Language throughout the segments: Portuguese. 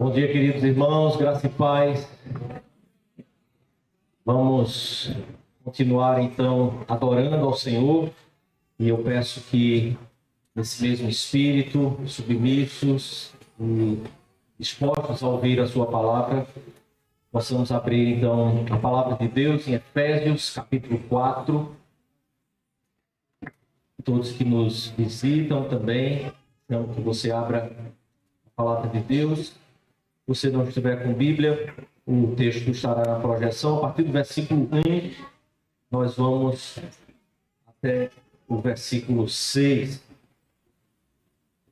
Bom dia, queridos irmãos, graça e paz. Vamos continuar então adorando ao Senhor, e eu peço que nesse mesmo espírito, submissos e dispostos a ouvir a sua palavra, possamos abrir então a palavra de Deus em Efésios capítulo 4. Todos que nos visitam também, então que você abra a palavra de Deus. Se você não estiver com Bíblia, o texto estará na projeção. A partir do versículo 1, nós vamos até o versículo 6.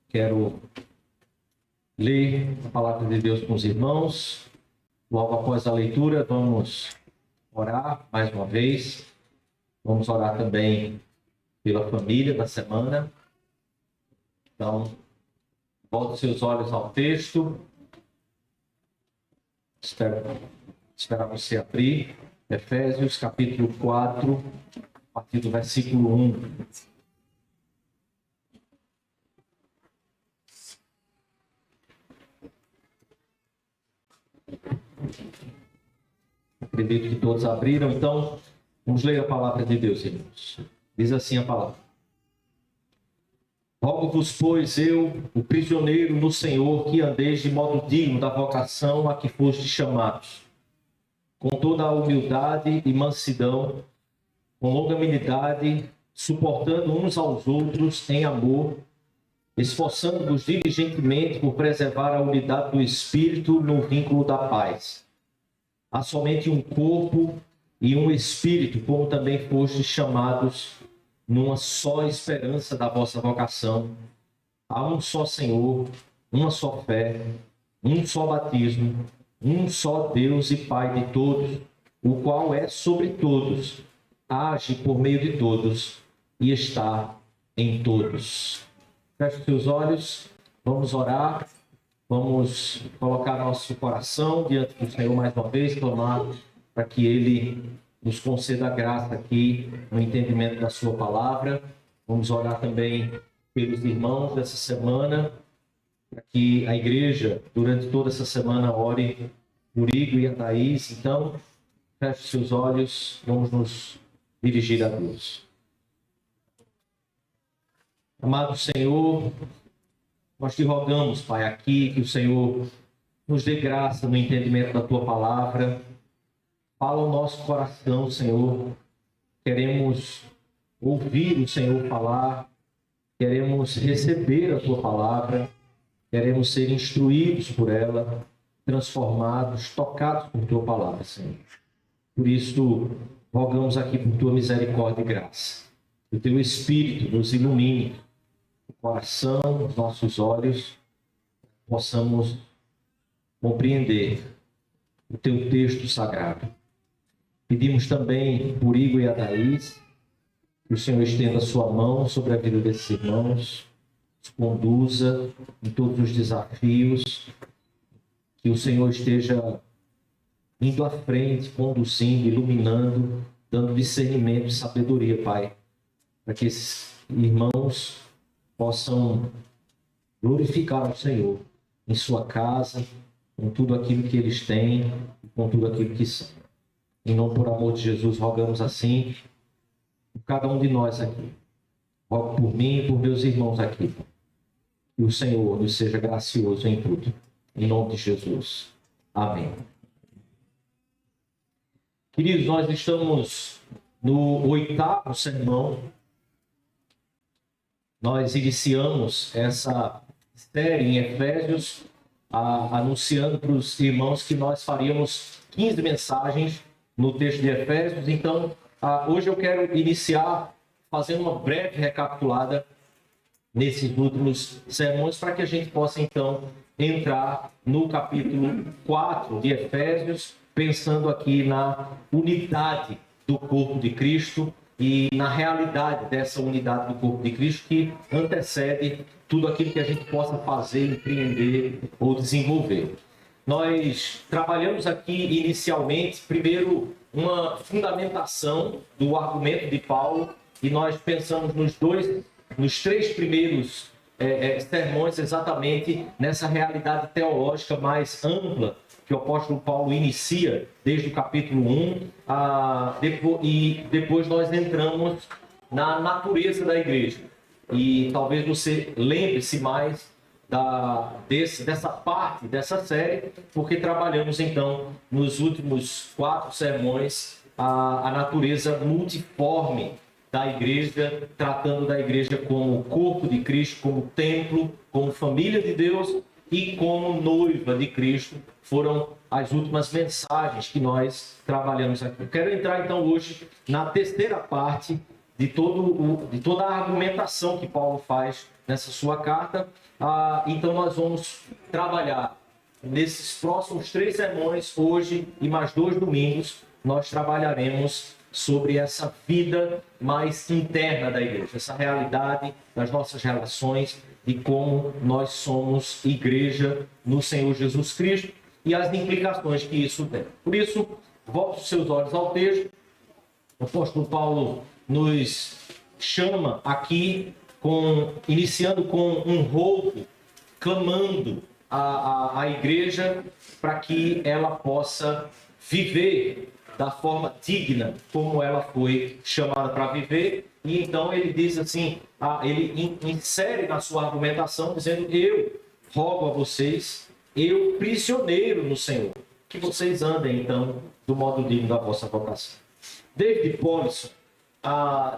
Quero ler a palavra de Deus com os irmãos. Logo após a leitura, vamos orar mais uma vez. Vamos orar também pela família da semana. Então, volte seus olhos ao texto. Esperar você abrir. Efésios capítulo 4, a partir do versículo 1. Acredito que todos abriram, então vamos ler a palavra de Deus, irmãos. Diz assim a palavra: Rogo-vos, pois, eu, o prisioneiro no Senhor, que andeis de modo digno da vocação a que fostes chamados, com toda a humildade e mansidão, com longanimidade, suportando uns aos outros em amor, esforçando-vos diligentemente por preservar a unidade do Espírito no vínculo da paz. Há somente um corpo e um Espírito, como também fostes chamados numa só esperança da vossa vocação. Há um só Senhor, uma só fé, um só batismo, um só Deus e Pai de todos, o qual é sobre todos, age por meio de todos e está em todos. Feche seus olhos, vamos orar, vamos colocar nosso coração diante do Senhor mais uma vez, clamar para que Ele nos conceda a graça aqui no entendimento da sua palavra. Vamos orar também pelos irmãos dessa semana, para que a igreja, durante toda essa semana, ore por Igor e a Thaís. Então, feche seus olhos, vamos nos dirigir a Deus. Amado Senhor, nós te rogamos, Pai, aqui que o Senhor nos dê graça no entendimento da tua palavra. Fala o nosso coração, Senhor. Queremos ouvir o Senhor falar, queremos receber a tua palavra, queremos ser instruídos por ela, transformados, tocados por tua palavra, Senhor. Por isso, rogamos aqui por tua misericórdia e graça. Que o teu Espírito nos ilumine o coração, os nossos olhos, possamos compreender o teu texto sagrado. Pedimos também por Igor e a Thaís, que o Senhor estenda a sua mão sobre a vida desses irmãos, os conduza em todos os desafios, que o Senhor esteja indo à frente, conduzindo, iluminando, dando discernimento e sabedoria, Pai, para que esses irmãos possam glorificar o Senhor em sua casa, com tudo aquilo que eles têm, com tudo aquilo que são. Em nome, por amor de Jesus, rogamos assim por cada um de nós aqui. Rogo por mim e por meus irmãos aqui. Que o Senhor nos seja gracioso em tudo. Em nome de Jesus. Amém. Queridos, nós estamos no 8º sermão. Nós iniciamos essa série em Efésios, anunciando para os irmãos que nós faríamos 15 mensagens no texto de Efésios. Então, hoje eu quero iniciar fazendo uma breve recapitulada nesses últimos sermões, para que a gente possa, então, entrar no capítulo 4 de Efésios, pensando aqui na unidade do corpo de Cristo e na realidade dessa unidade do corpo de Cristo que antecede tudo aquilo que a gente possa fazer, empreender ou desenvolver. Nós trabalhamos aqui inicialmente, primeiro, uma fundamentação do argumento de Paulo, e nós pensamos nos 3 primeiros sermões exatamente nessa realidade teológica mais ampla que o apóstolo Paulo inicia desde o capítulo 1, e depois nós entramos na natureza da igreja. E talvez você lembre-se mais dessa parte dessa série, porque trabalhamos então nos últimos 4 sermões a natureza multiforme da igreja, tratando da igreja como corpo de Cristo, como templo, como família de Deus e como noiva de Cristo. Foram as últimas mensagens que nós trabalhamos aqui. Eu quero entrar então hoje na terceira parte de toda a argumentação que Paulo faz nessa sua carta. Então nós vamos trabalhar nesses próximos 3 sermões, hoje e mais 2 domingos, nós trabalharemos sobre essa vida mais interna da igreja, essa realidade das nossas relações e como nós somos igreja no Senhor Jesus Cristo e as implicações que isso tem. Por isso, volte os seus olhos ao texto. O apóstolo Paulo nos chama aqui, iniciando com um rogo, clamando à igreja para que ela possa viver da forma digna como ela foi chamada para viver. E então ele diz assim, ele insere na sua argumentação dizendo: eu rogo a vocês, eu prisioneiro no Senhor, que vocês andem então do modo digno da vossa vocação. David Powlison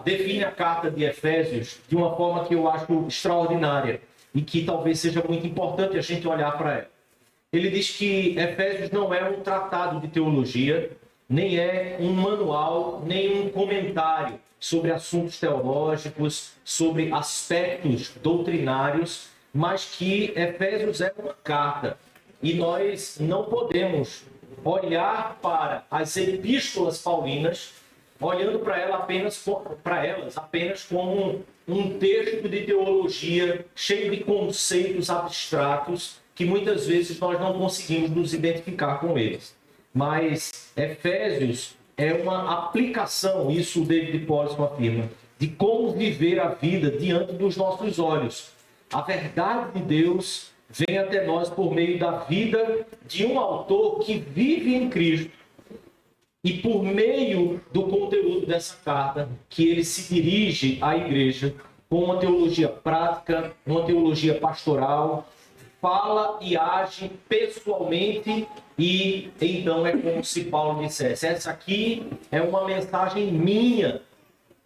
define a carta de Efésios de uma forma que eu acho extraordinária e que talvez seja muito importante a gente olhar para ela. Ele diz que Efésios não é um tratado de teologia, nem é um manual, nem um comentário sobre assuntos teológicos, sobre aspectos doutrinários, mas que Efésios é uma carta. E nós não podemos olhar para as epístolas paulinas olhando para elas apenas como um texto de teologia cheio de conceitos abstratos que muitas vezes nós não conseguimos nos identificar com eles. Mas Efésios é uma aplicação, isso o David Powlison afirma, de como viver a vida diante dos nossos olhos. A verdade de Deus vem até nós por meio da vida de um autor que vive em Cristo e por meio do conteúdo dessa carta que ele se dirige à igreja com uma teologia prática, uma teologia pastoral, fala e age pessoalmente. E então é como se Paulo dissesse: essa aqui é uma mensagem minha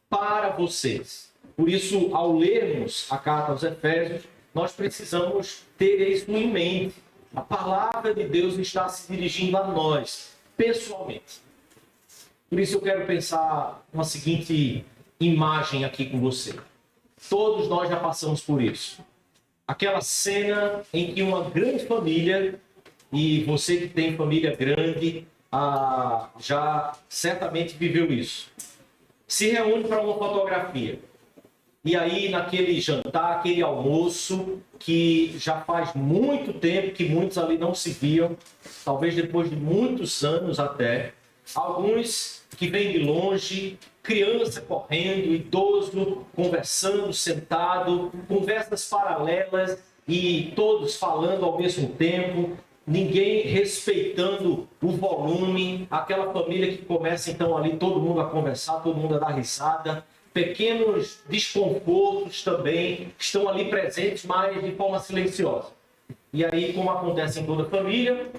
para vocês. Por isso, ao lermos a carta aos Efésios, nós precisamos ter isso em mente. A palavra de Deus está se dirigindo a nós, pessoalmente. Por isso eu quero pensar uma seguinte imagem aqui com você. Todos nós já passamos por isso. Aquela cena em que uma grande família, e você que tem família grande, já certamente viveu isso, se reúne para uma fotografia. E aí, naquele jantar, aquele almoço, que já faz muito tempo que muitos ali não se viam, talvez depois de muitos anos até, alguns que vêm de longe, criança correndo, idoso conversando, sentado, conversas paralelas e todos falando ao mesmo tempo, ninguém respeitando o volume, aquela família que começa então ali todo mundo a conversar, todo mundo a dar risada, pequenos desconfortos também estão ali presentes, mas de forma silenciosa. E aí, como acontece em toda família,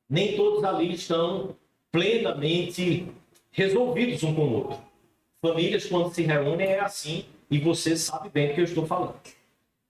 nem todos ali estão plenamente resolvidos um com o outro. Famílias, quando se reúnem, é assim, e você sabe bem do que eu estou falando.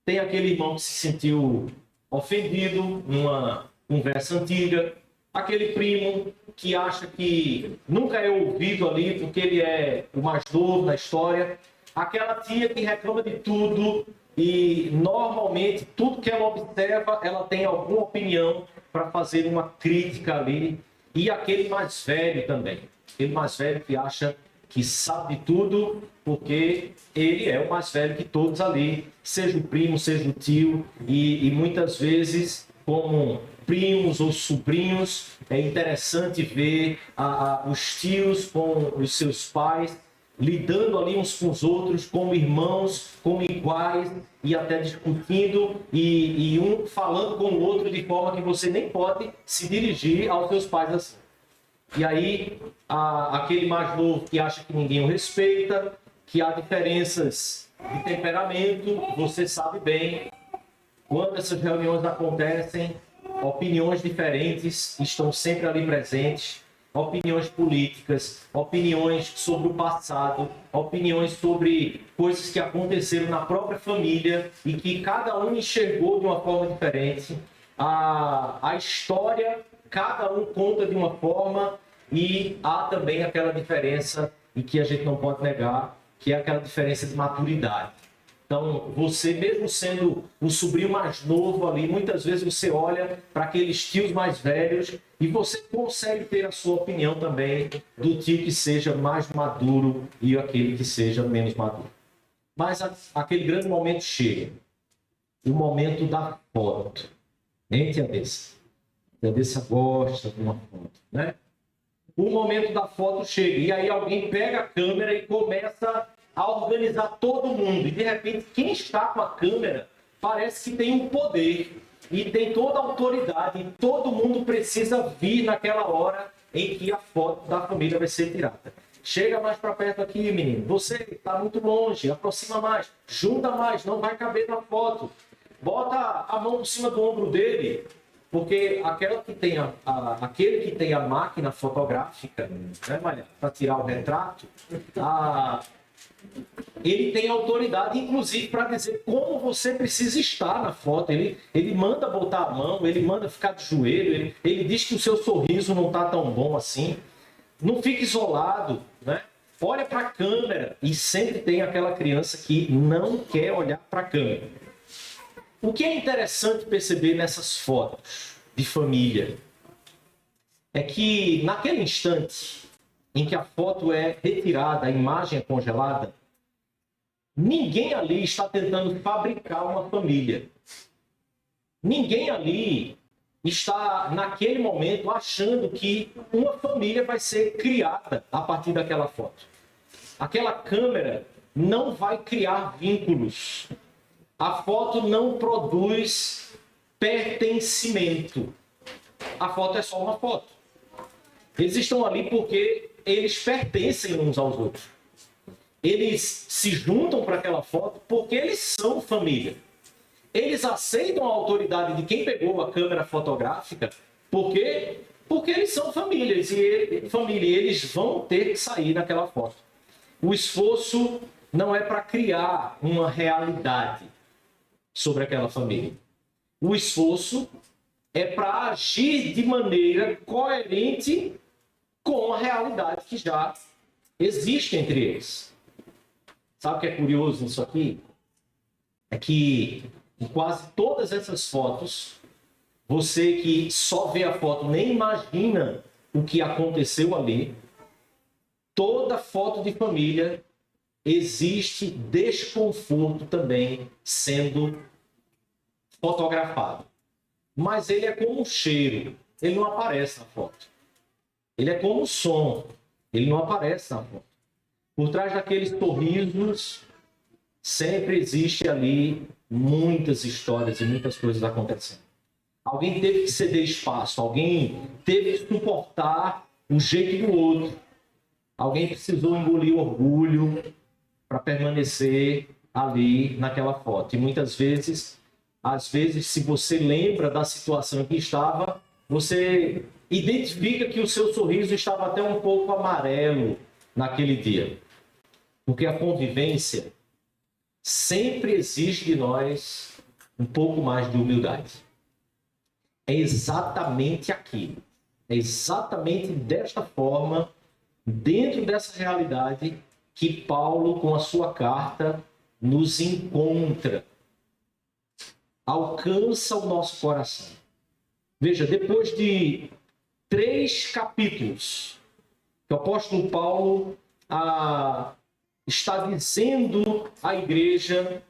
Tem aquele irmão que se sentiu ofendido numa conversa antiga, aquele primo que acha que nunca é ouvido ali porque ele é o mais novo da história, aquela tia que reclama de tudo e normalmente tudo que ela observa, ela tem alguma opinião para fazer uma crítica ali, e aquele mais velho também, aquele mais velho que acha que sabe de tudo porque ele é o mais velho que todos ali, seja o primo, seja o tio, e muitas vezes como primos ou sobrinhos, é interessante ver os tios com os seus pais lidando ali uns com os outros, como irmãos, como iguais, e até discutindo, e um falando com o outro de forma que você nem pode se dirigir aos seus pais assim. E aí, aquele mais novo que acha que ninguém o respeita, que há diferenças de temperamento, você sabe bem, quando essas reuniões acontecem, opiniões diferentes estão sempre ali presentes, opiniões políticas, opiniões sobre o passado, opiniões sobre coisas que aconteceram na própria família e que cada um enxergou de uma forma diferente. A história, cada um conta de uma forma, e há também aquela diferença, e que a gente não pode negar, que é aquela diferença de maturidade. Então, você mesmo sendo o sobrinho mais novo ali, muitas vezes você olha para aqueles tios mais velhos e você consegue ter a sua opinião também do tio que seja mais maduro e aquele que seja menos maduro. Mas aquele grande momento chega. O momento da foto. Nem tia Dessa. Tia Dessa gosta de uma foto, né? O momento da foto chega. E aí alguém pega a câmera e começa a organizar todo mundo. E de repente, quem está com a câmera parece que tem um poder e tem toda a autoridade. E todo mundo precisa vir naquela hora em que a foto da família vai ser tirada. Chega mais para perto aqui, menino. Você está muito longe. Aproxima mais. Junta mais. Não vai caber na foto. Bota a mão por cima do ombro dele. Porque aquele que tem a máquina fotográfica, né, Maria, para tirar o retrato, ele tem autoridade, inclusive, para dizer como você precisa estar na foto. Ele manda botar a mão, ele manda ficar de joelho, ele diz que o seu sorriso não está tão bom assim. Não fique isolado, né? Olha para a câmera, e sempre tem aquela criança que não quer olhar para a câmera. O que é interessante perceber nessas fotos de família é que naquele instante em que a foto é retirada, a imagem é congelada, ninguém ali está tentando fabricar uma família. Ninguém ali está, naquele momento, achando que uma família vai ser criada a partir daquela foto. Aquela câmera não vai criar vínculos. A foto não produz pertencimento. A foto é só uma foto. Eles estão ali porque eles pertencem uns aos outros. Eles se juntam para aquela foto porque eles são família. Eles aceitam a autoridade de quem pegou a câmera fotográfica porque eles são famílias e eles vão ter que sair naquela foto. O esforço não é para criar uma realidade sobre aquela família. O esforço é para agir de maneira coerente com a realidade que já existe entre eles. Sabe o que é curioso nisso aqui? É que em quase todas essas fotos, você que só vê a foto nem imagina o que aconteceu ali. Toda foto de família existe desconforto também sendo fotografado. Mas ele é como um cheiro, ele não aparece na foto. Ele é como um som, ele não aparece na foto. Por trás daqueles sorrisos, sempre existe ali muitas histórias e muitas coisas acontecendo. Alguém teve que ceder espaço, alguém teve que suportar o jeito do outro. Alguém precisou engolir o orgulho para permanecer ali naquela foto. E muitas vezes, se você lembra da situação em que estava, você identifica que o seu sorriso estava até um pouco amarelo naquele dia. Porque a convivência sempre exige de nós um pouco mais de humildade. É exatamente aqui. É exatamente desta forma, dentro dessa realidade, que Paulo, com a sua carta, nos encontra. Alcança o nosso coração. Veja, depois de 3 capítulos, que o apóstolo Paulo está dizendo à igreja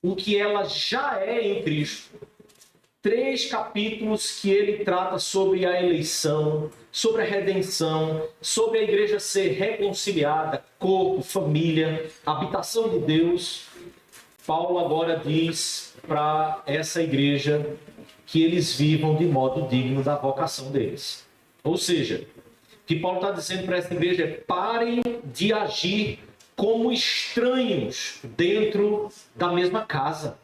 o que ela já é em Cristo. 3 capítulos que ele trata sobre a eleição, sobre a redenção, sobre a igreja ser reconciliada, corpo, família, habitação de Deus. Paulo agora diz para essa igreja que eles vivam de modo digno da vocação deles. Ou seja, o que Paulo está dizendo para essa igreja é: parem de agir como estranhos dentro da mesma casa.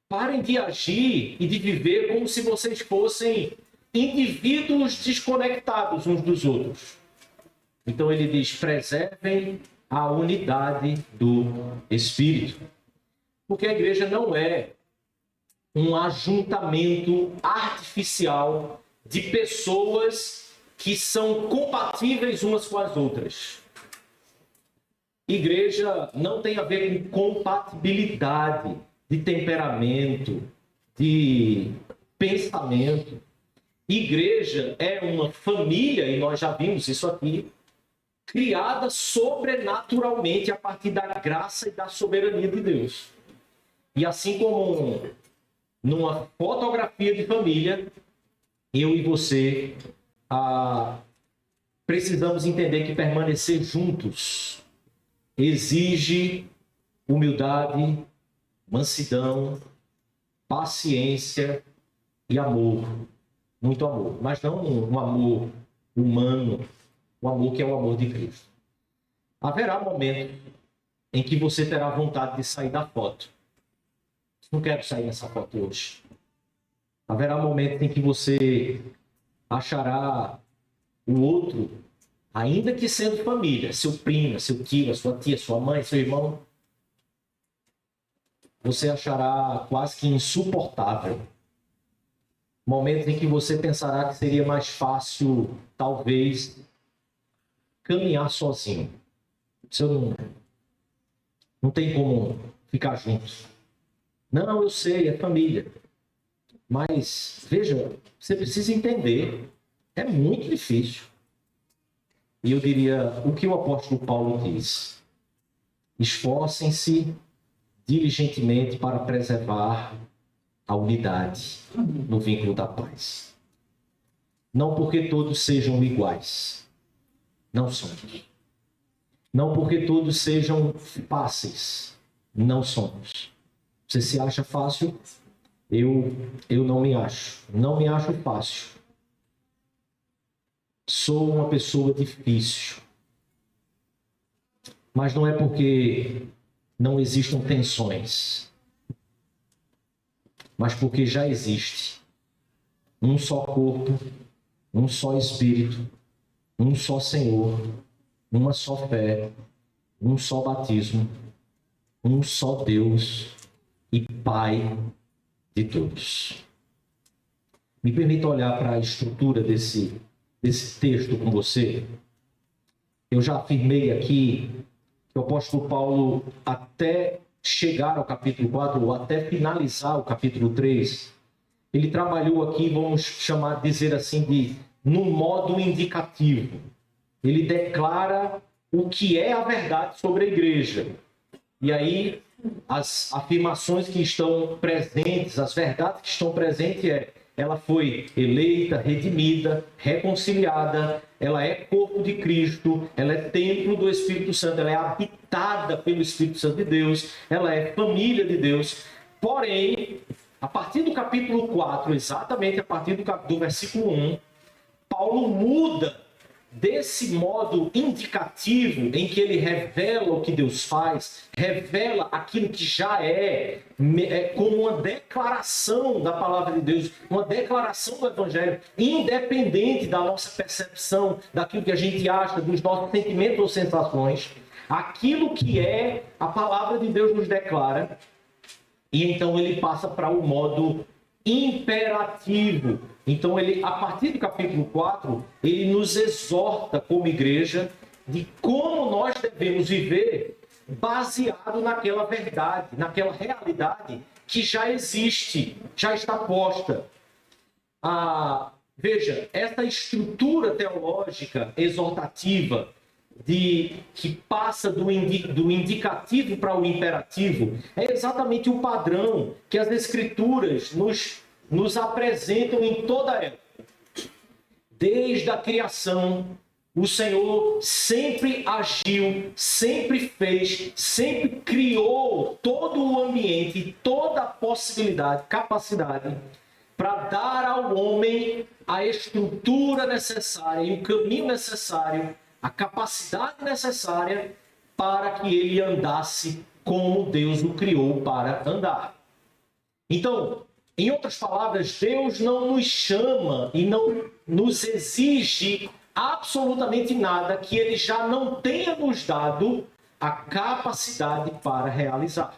Parem de agir e de viver como se vocês fossem indivíduos desconectados uns dos outros. Então ele diz: preservem a unidade do Espírito. Porque a igreja não é um ajuntamento artificial de pessoas que são compatíveis umas com as outras. Igreja não tem a ver com compatibilidade de temperamento, de pensamento. Igreja é uma família, e nós já vimos isso aqui, criada sobrenaturalmente a partir da graça e da soberania de Deus. E assim como numa fotografia de família, eu e você precisamos entender que permanecer juntos exige humildade, mansidão, paciência e amor. Muito amor. Mas não um amor humano, o amor que é o amor de Cristo. Haverá momento em que você terá vontade de sair da foto. Não quero sair dessa foto hoje. Haverá momento em que você achará o outro, ainda que sendo família, seu primo, seu tio, sua tia, sua mãe, seu irmão, você achará quase que insuportável. Momentos em que você pensará que seria mais fácil, talvez, caminhar sozinho. Você não tem como ficar junto. Não, eu sei, é família. Mas, veja, você precisa entender, é muito difícil. E eu diria, o que o apóstolo Paulo diz: esforcem-se diligentemente para preservar a unidade no vínculo da paz. Não porque todos sejam iguais. Não somos. Não porque todos sejam fáceis. Não somos. Você se acha fácil? Eu não me acho. Não me acho fácil. Sou uma pessoa difícil. Mas não é porque não existam tensões, mas porque já existe um só corpo, um só Espírito, um só Senhor, uma só fé, um só batismo, um só Deus e Pai de todos. Me permita olhar para a estrutura desse texto com você. Eu já afirmei aqui que o apóstolo Paulo, até chegar ao capítulo 4, ou até finalizar o capítulo 3, ele trabalhou aqui, vamos dizer assim, no modo indicativo. Ele declara o que é a verdade sobre a igreja. E aí, as afirmações que estão presentes, as verdades que estão presentes ela foi eleita, redimida, reconciliada, ela é corpo de Cristo, ela é templo do Espírito Santo, ela é habitada pelo Espírito Santo de Deus, ela é família de Deus. Porém, a partir do capítulo 4, exatamente a partir do versículo 1, Paulo muda desse modo indicativo em que ele revela o que Deus faz, revela aquilo que já como uma declaração da palavra de Deus, uma declaração do Evangelho, independente da nossa percepção, daquilo que a gente acha, dos nossos sentimentos ou sensações. Aquilo que a palavra de Deus nos declara, e então ele passa para o modo imperativo. Então, a partir do capítulo 4, ele nos exorta como igreja de como nós devemos viver baseado naquela verdade, naquela realidade que já existe, já está posta. Veja, essa estrutura teológica exortativa que passa do indicativo para o imperativo é exatamente o padrão que as Escrituras nos nos apresentam em toda ela. Desde a criação, o Senhor sempre agiu, sempre fez, sempre criou todo o ambiente, toda a possibilidade, capacidade para dar ao homem a estrutura necessária e o caminho necessário, a capacidade necessária para que ele andasse como Deus o criou para andar. Então, em outras palavras, Deus não nos chama e não nos exige absolutamente nada que Ele já não tenha nos dado a capacidade para realizar.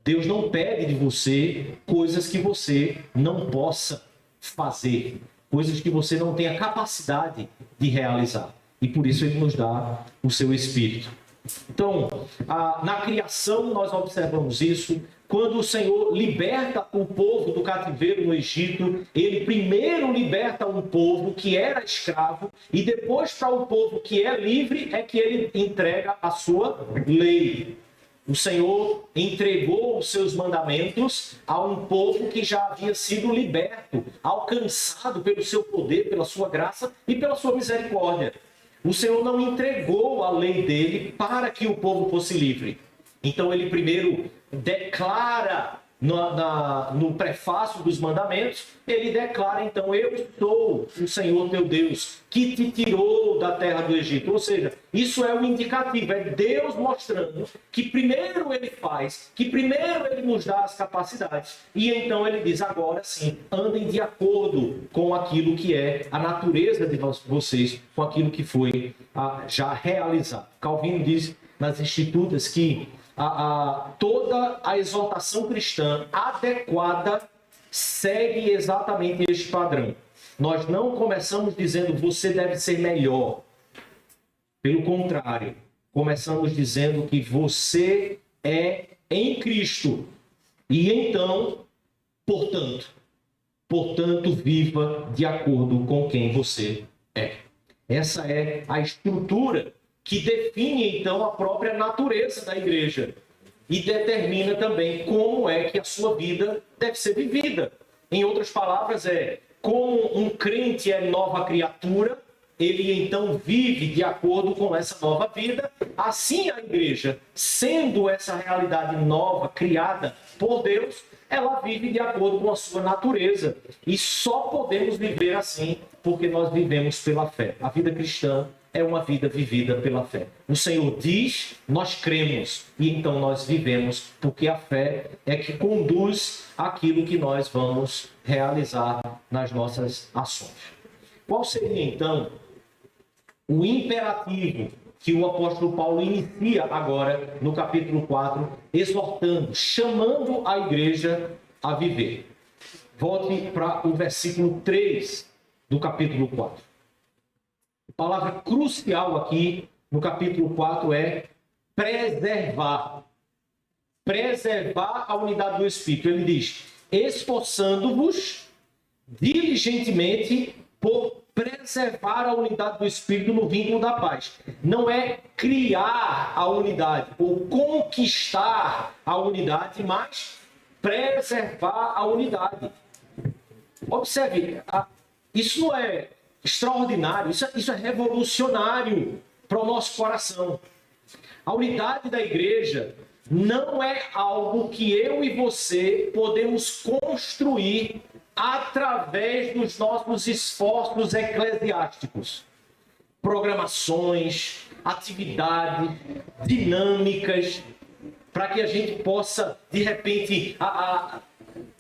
Deus não pede de você coisas que você não possa fazer, coisas que você não tenha capacidade de realizar. E por isso Ele nos dá o seu Espírito. Então, na criação nós observamos isso. Quando o Senhor liberta o povo do cativeiro no Egito, Ele primeiro liberta um povo que era escravo e depois para o povo que é livre é que Ele entrega a sua lei. O Senhor entregou os seus mandamentos a um povo que já havia sido liberto, alcançado pelo seu poder, pela sua graça e pela sua misericórdia. O Senhor não entregou a lei dele para que o povo fosse livre. Então ele primeiro declara no prefácio dos mandamentos, ele declara então: eu sou o Senhor teu Deus, que te tirou da terra do Egito. Ou seja, isso é um indicativo, é Deus mostrando que primeiro ele faz, que primeiro ele nos dá as capacidades, e então ele diz: agora sim, andem de acordo com aquilo que é a natureza de vocês, com aquilo que foi já realizado. Calvino diz nas Institutas que toda a exortação cristã adequada segue exatamente este padrão. Nós não começamos dizendo você deve ser melhor. Pelo contrário, começamos dizendo que você é em Cristo. E então, portanto, viva de acordo com quem você é. Essa é a estrutura que define, então, a própria natureza da igreja e determina também como é que a sua vida deve ser vivida. Em outras palavras, como um crente é nova criatura, ele então vive de acordo com essa nova vida. Assim a igreja, sendo essa realidade nova, criada por Deus, ela vive de acordo com a sua natureza. E só podemos viver assim porque nós vivemos pela fé. A vida cristã é uma vida vivida pela fé. O Senhor diz, nós cremos, e então nós vivemos, porque a fé é que conduz aquilo que nós vamos realizar nas nossas ações. Qual seria então o imperativo que o apóstolo Paulo inicia agora no capítulo 4, exortando, chamando a igreja a viver? Volte para o versículo 3 do capítulo 4. A palavra crucial aqui no capítulo 4 é preservar. Preservar a unidade do Espírito. Ele diz: esforçando-vos diligentemente por preservar a unidade do Espírito no vínculo da paz. Não é criar a unidade ou conquistar a unidade, mas preservar a unidade. Observe, isso não é extraordinário, isso é revolucionário para o nosso coração. A unidade da igreja não é algo que eu e você podemos construir através dos nossos esforços eclesiásticos. Programações, atividades, dinâmicas, para que a gente possa, de repente,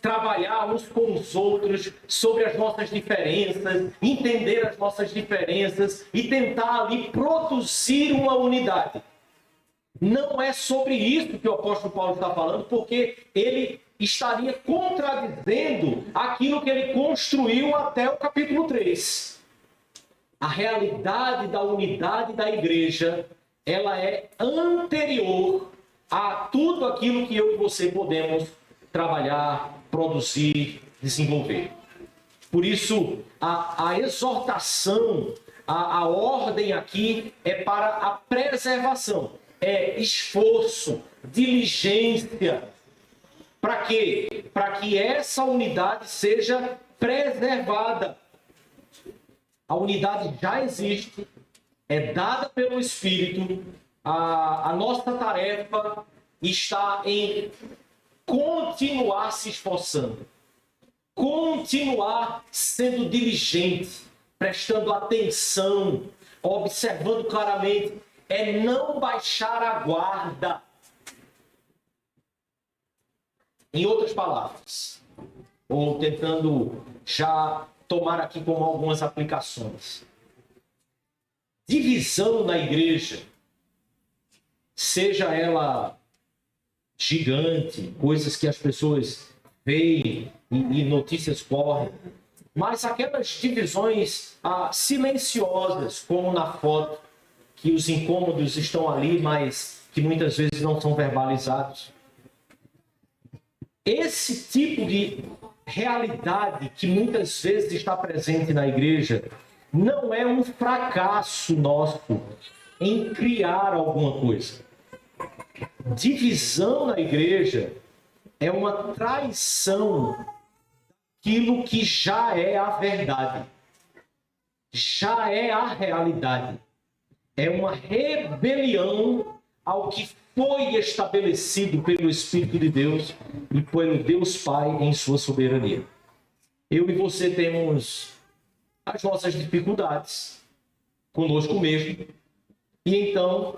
trabalhar uns com os outros sobre as nossas diferenças, entender as nossas diferenças e tentar ali produzir uma unidade. Não é sobre isso que o apóstolo Paulo está falando, porque ele estaria contradizendo aquilo que ele construiu até o capítulo 3. A realidade da unidade da igreja, ela é anterior a tudo aquilo que eu e você podemos trabalhar, produzir, desenvolver. Por isso, a exortação, a ordem aqui é para a preservação. É esforço, diligência, Para quê? Para que essa unidade seja preservada. A unidade já existe, é dada pelo Espírito. A nossa tarefa está em continuar se esforçando, continuar sendo diligente, prestando atenção, observando claramente, é não baixar a guarda. Em outras palavras, ou tentando já tomar aqui como algumas aplicações. Divisão na igreja, seja ela gigante, coisas que as pessoas veem e notícias correm, mas aquelas divisões silenciosas, como na foto, que os incômodos estão ali, mas que muitas vezes não são verbalizados. Esse tipo de realidade que muitas vezes está presente na igreja não é um fracasso nosso em criar alguma coisa. Divisão na igreja é uma traição daquilo que já é a verdade, já é a realidade. É uma rebelião ao que foi estabelecido pelo Espírito de Deus e pelo Deus Pai em sua soberania. Eu e você temos as nossas dificuldades conosco mesmo, e então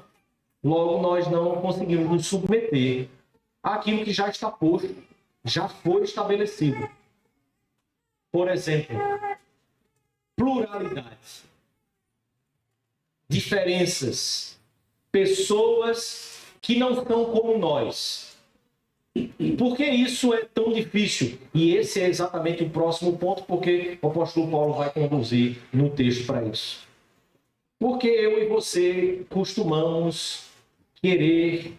logo nós não conseguimos nos submeter àquilo que já está posto, já foi estabelecido. Por exemplo, pluralidade, diferenças, pessoas que não são como nós. Por que isso é tão difícil? E esse é exatamente o próximo ponto, porque o apóstolo Paulo vai conduzir no texto para isso. Porque eu e você costumamos querer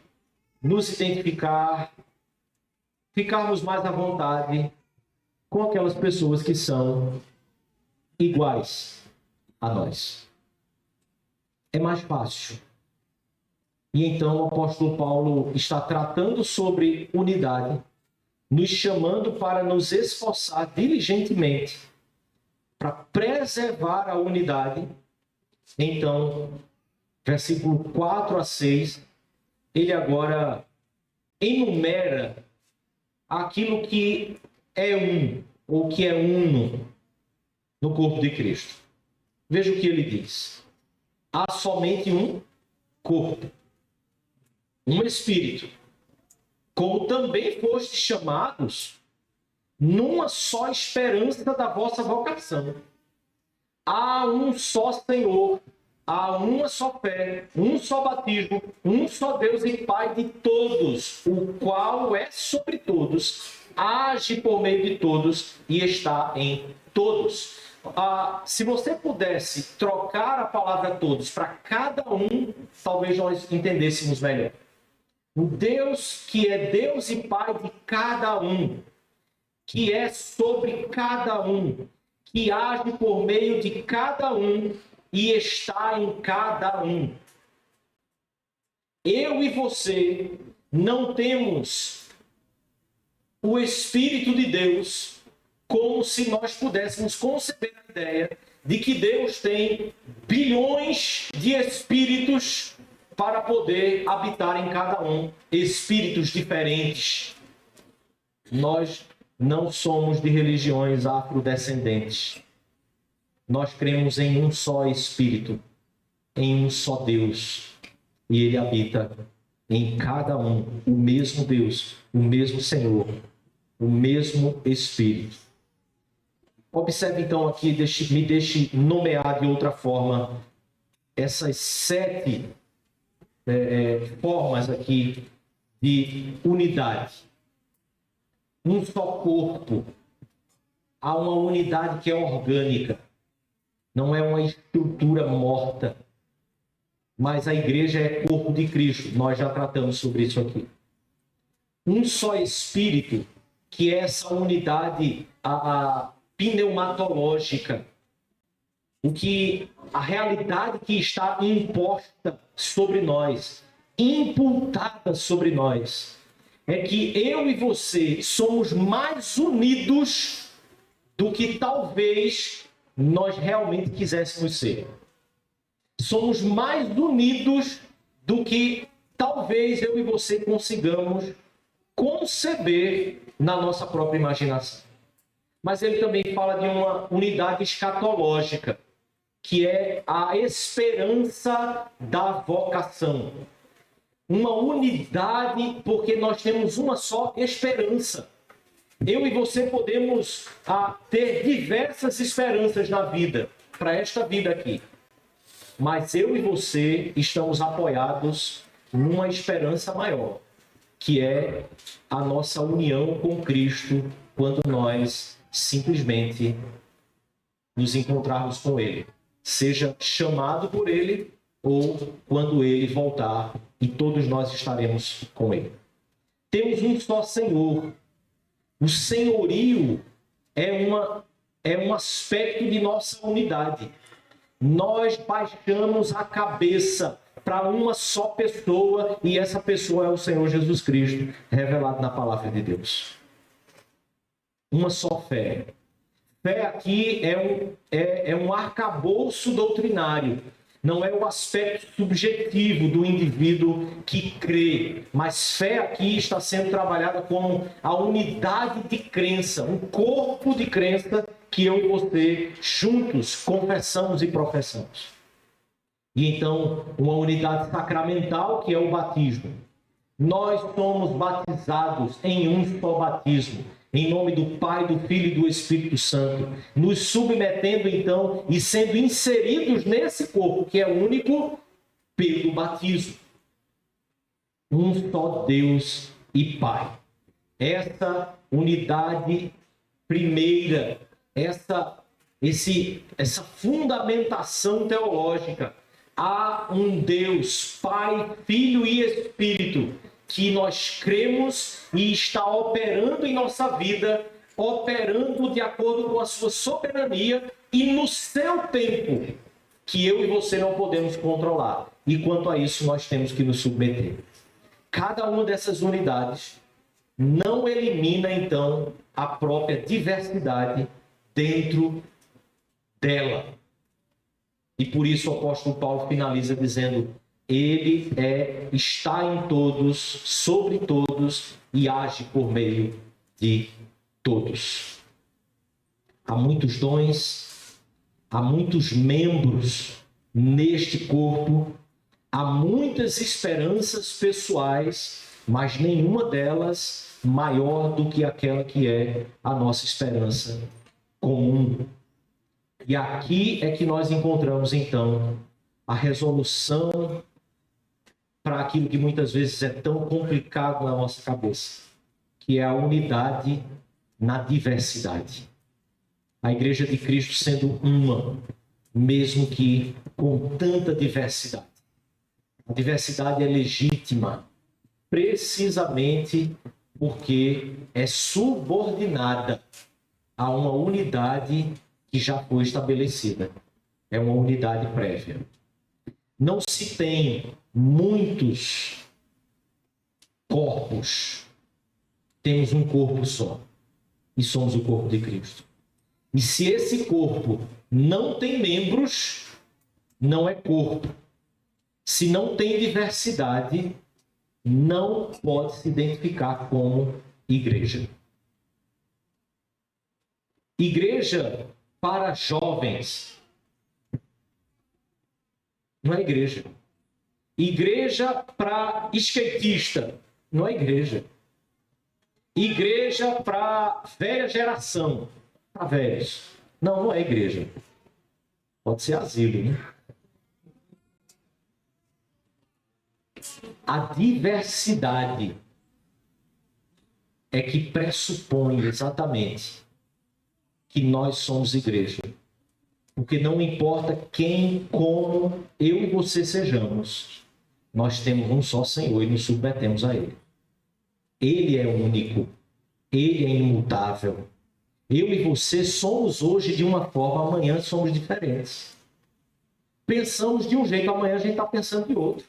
nos identificar, ficarmos mais à vontade com aquelas pessoas que são iguais a nós. É mais fácil. E então o apóstolo Paulo está tratando sobre unidade, nos chamando para nos esforçar diligentemente para preservar a unidade. Então, versículo 4 a 6, ele agora enumera aquilo que é um, ou que é uno no corpo de Cristo. Veja o que ele diz. Há somente um corpo, um espírito, como também fostes chamados numa só esperança da vossa vocação. Há um só Senhor, há uma só fé, um só batismo, um só Deus e Pai de todos, o qual é sobre todos, age por meio de todos e está em todos. Se você pudesse trocar a palavra todos para cada um, talvez nós entendêssemos melhor. O Deus que é Deus e Pai de cada um, que é sobre cada um, que age por meio de cada um e está em cada um. Eu e você não temos o Espírito de Deus como se nós pudéssemos conceber a ideia de que Deus tem bilhões de espíritos para poder habitar em cada um, espíritos diferentes. Nós não somos de religiões afrodescendentes. Nós cremos em um só Espírito, em um só Deus. E Ele habita em cada um, o mesmo Deus, o mesmo Senhor, o mesmo Espírito. Observe então aqui, me deixe nomear de outra forma essas 7 formas aqui de unidade. Um só corpo. Há uma unidade que é orgânica. Não é uma estrutura morta. Mas a igreja é corpo de Cristo. Nós já tratamos sobre isso aqui. Um só Espírito, que é essa unidade pneumatológica. A realidade que está imposta sobre nós, imputada sobre nós. é que eu e você somos mais unidos do que talvez nós realmente quiséssemos ser. Somos mais unidos do que talvez eu e você consigamos conceber na nossa própria imaginação. Mas ele também fala de uma unidade escatológica, que é a esperança da vocação. Uma unidade porque nós temos uma só esperança. Eu e você podemos ter diversas esperanças na vida, para esta vida aqui. Mas eu e você estamos apoiados numa esperança maior, que é a nossa união com Cristo, quando nós simplesmente nos encontrarmos com Ele. Seja chamado por Ele, ou quando Ele voltar, e todos nós estaremos com Ele. Temos um só Senhor. O senhorio é um aspecto de nossa unidade. Nós baixamos a cabeça para uma só pessoa, e essa pessoa é o Senhor Jesus Cristo, revelado na palavra de Deus. Uma só fé. Fé aqui é um arcabouço doutrinário. Não é o aspecto subjetivo do indivíduo que crê, mas fé aqui está sendo trabalhada como a unidade de crença, um corpo de crença que eu e você juntos confessamos e professamos. E então, uma unidade sacramental, que é o batismo. Nós somos batizados em um só batismo, em nome do Pai, do Filho e do Espírito Santo, nos submetendo então e sendo inseridos nesse corpo que é único pelo batismo. Um só Deus e Pai. Essa unidade primeira, essa fundamentação teológica. Há um Deus, Pai, Filho e Espírito, que nós cremos e está operando em nossa vida, operando de acordo com a sua soberania e no seu tempo, que eu e você não podemos controlar. E quanto a isso, nós temos que nos submeter. Cada uma dessas unidades não elimina, então, a própria diversidade dentro dela. E por isso o apóstolo Paulo finaliza dizendo: Ele está em todos, sobre todos e age por meio de todos. Há muitos dons, há muitos membros neste corpo, há muitas esperanças pessoais, mas nenhuma delas maior do que aquela que é a nossa esperança comum. E aqui é que nós encontramos, então, a resolução para aquilo que muitas vezes é tão complicado na nossa cabeça, que é a unidade na diversidade. A Igreja de Cristo sendo uma, mesmo que com tanta diversidade. A diversidade é legítima, precisamente porque é subordinada a uma unidade que já foi estabelecida. É uma unidade prévia. Não se tem muitos corpos. Temos um corpo só. E somos o corpo de Cristo. E se esse corpo não tem membros, não é corpo. Se não tem diversidade, não pode se identificar como igreja. Igreja para jovens não é igreja. Igreja para skatista não é igreja. Igreja para velha geração, para velhos, não é igreja. Pode ser asilo, né? A diversidade é que pressupõe exatamente que nós somos igreja. Porque não importa quem, como eu e você sejamos, nós temos um só Senhor e nos submetemos a Ele. Ele é único, Ele é imutável. Eu e você somos hoje de uma forma, amanhã somos diferentes. Pensamos de um jeito, amanhã a gente está pensando de outro.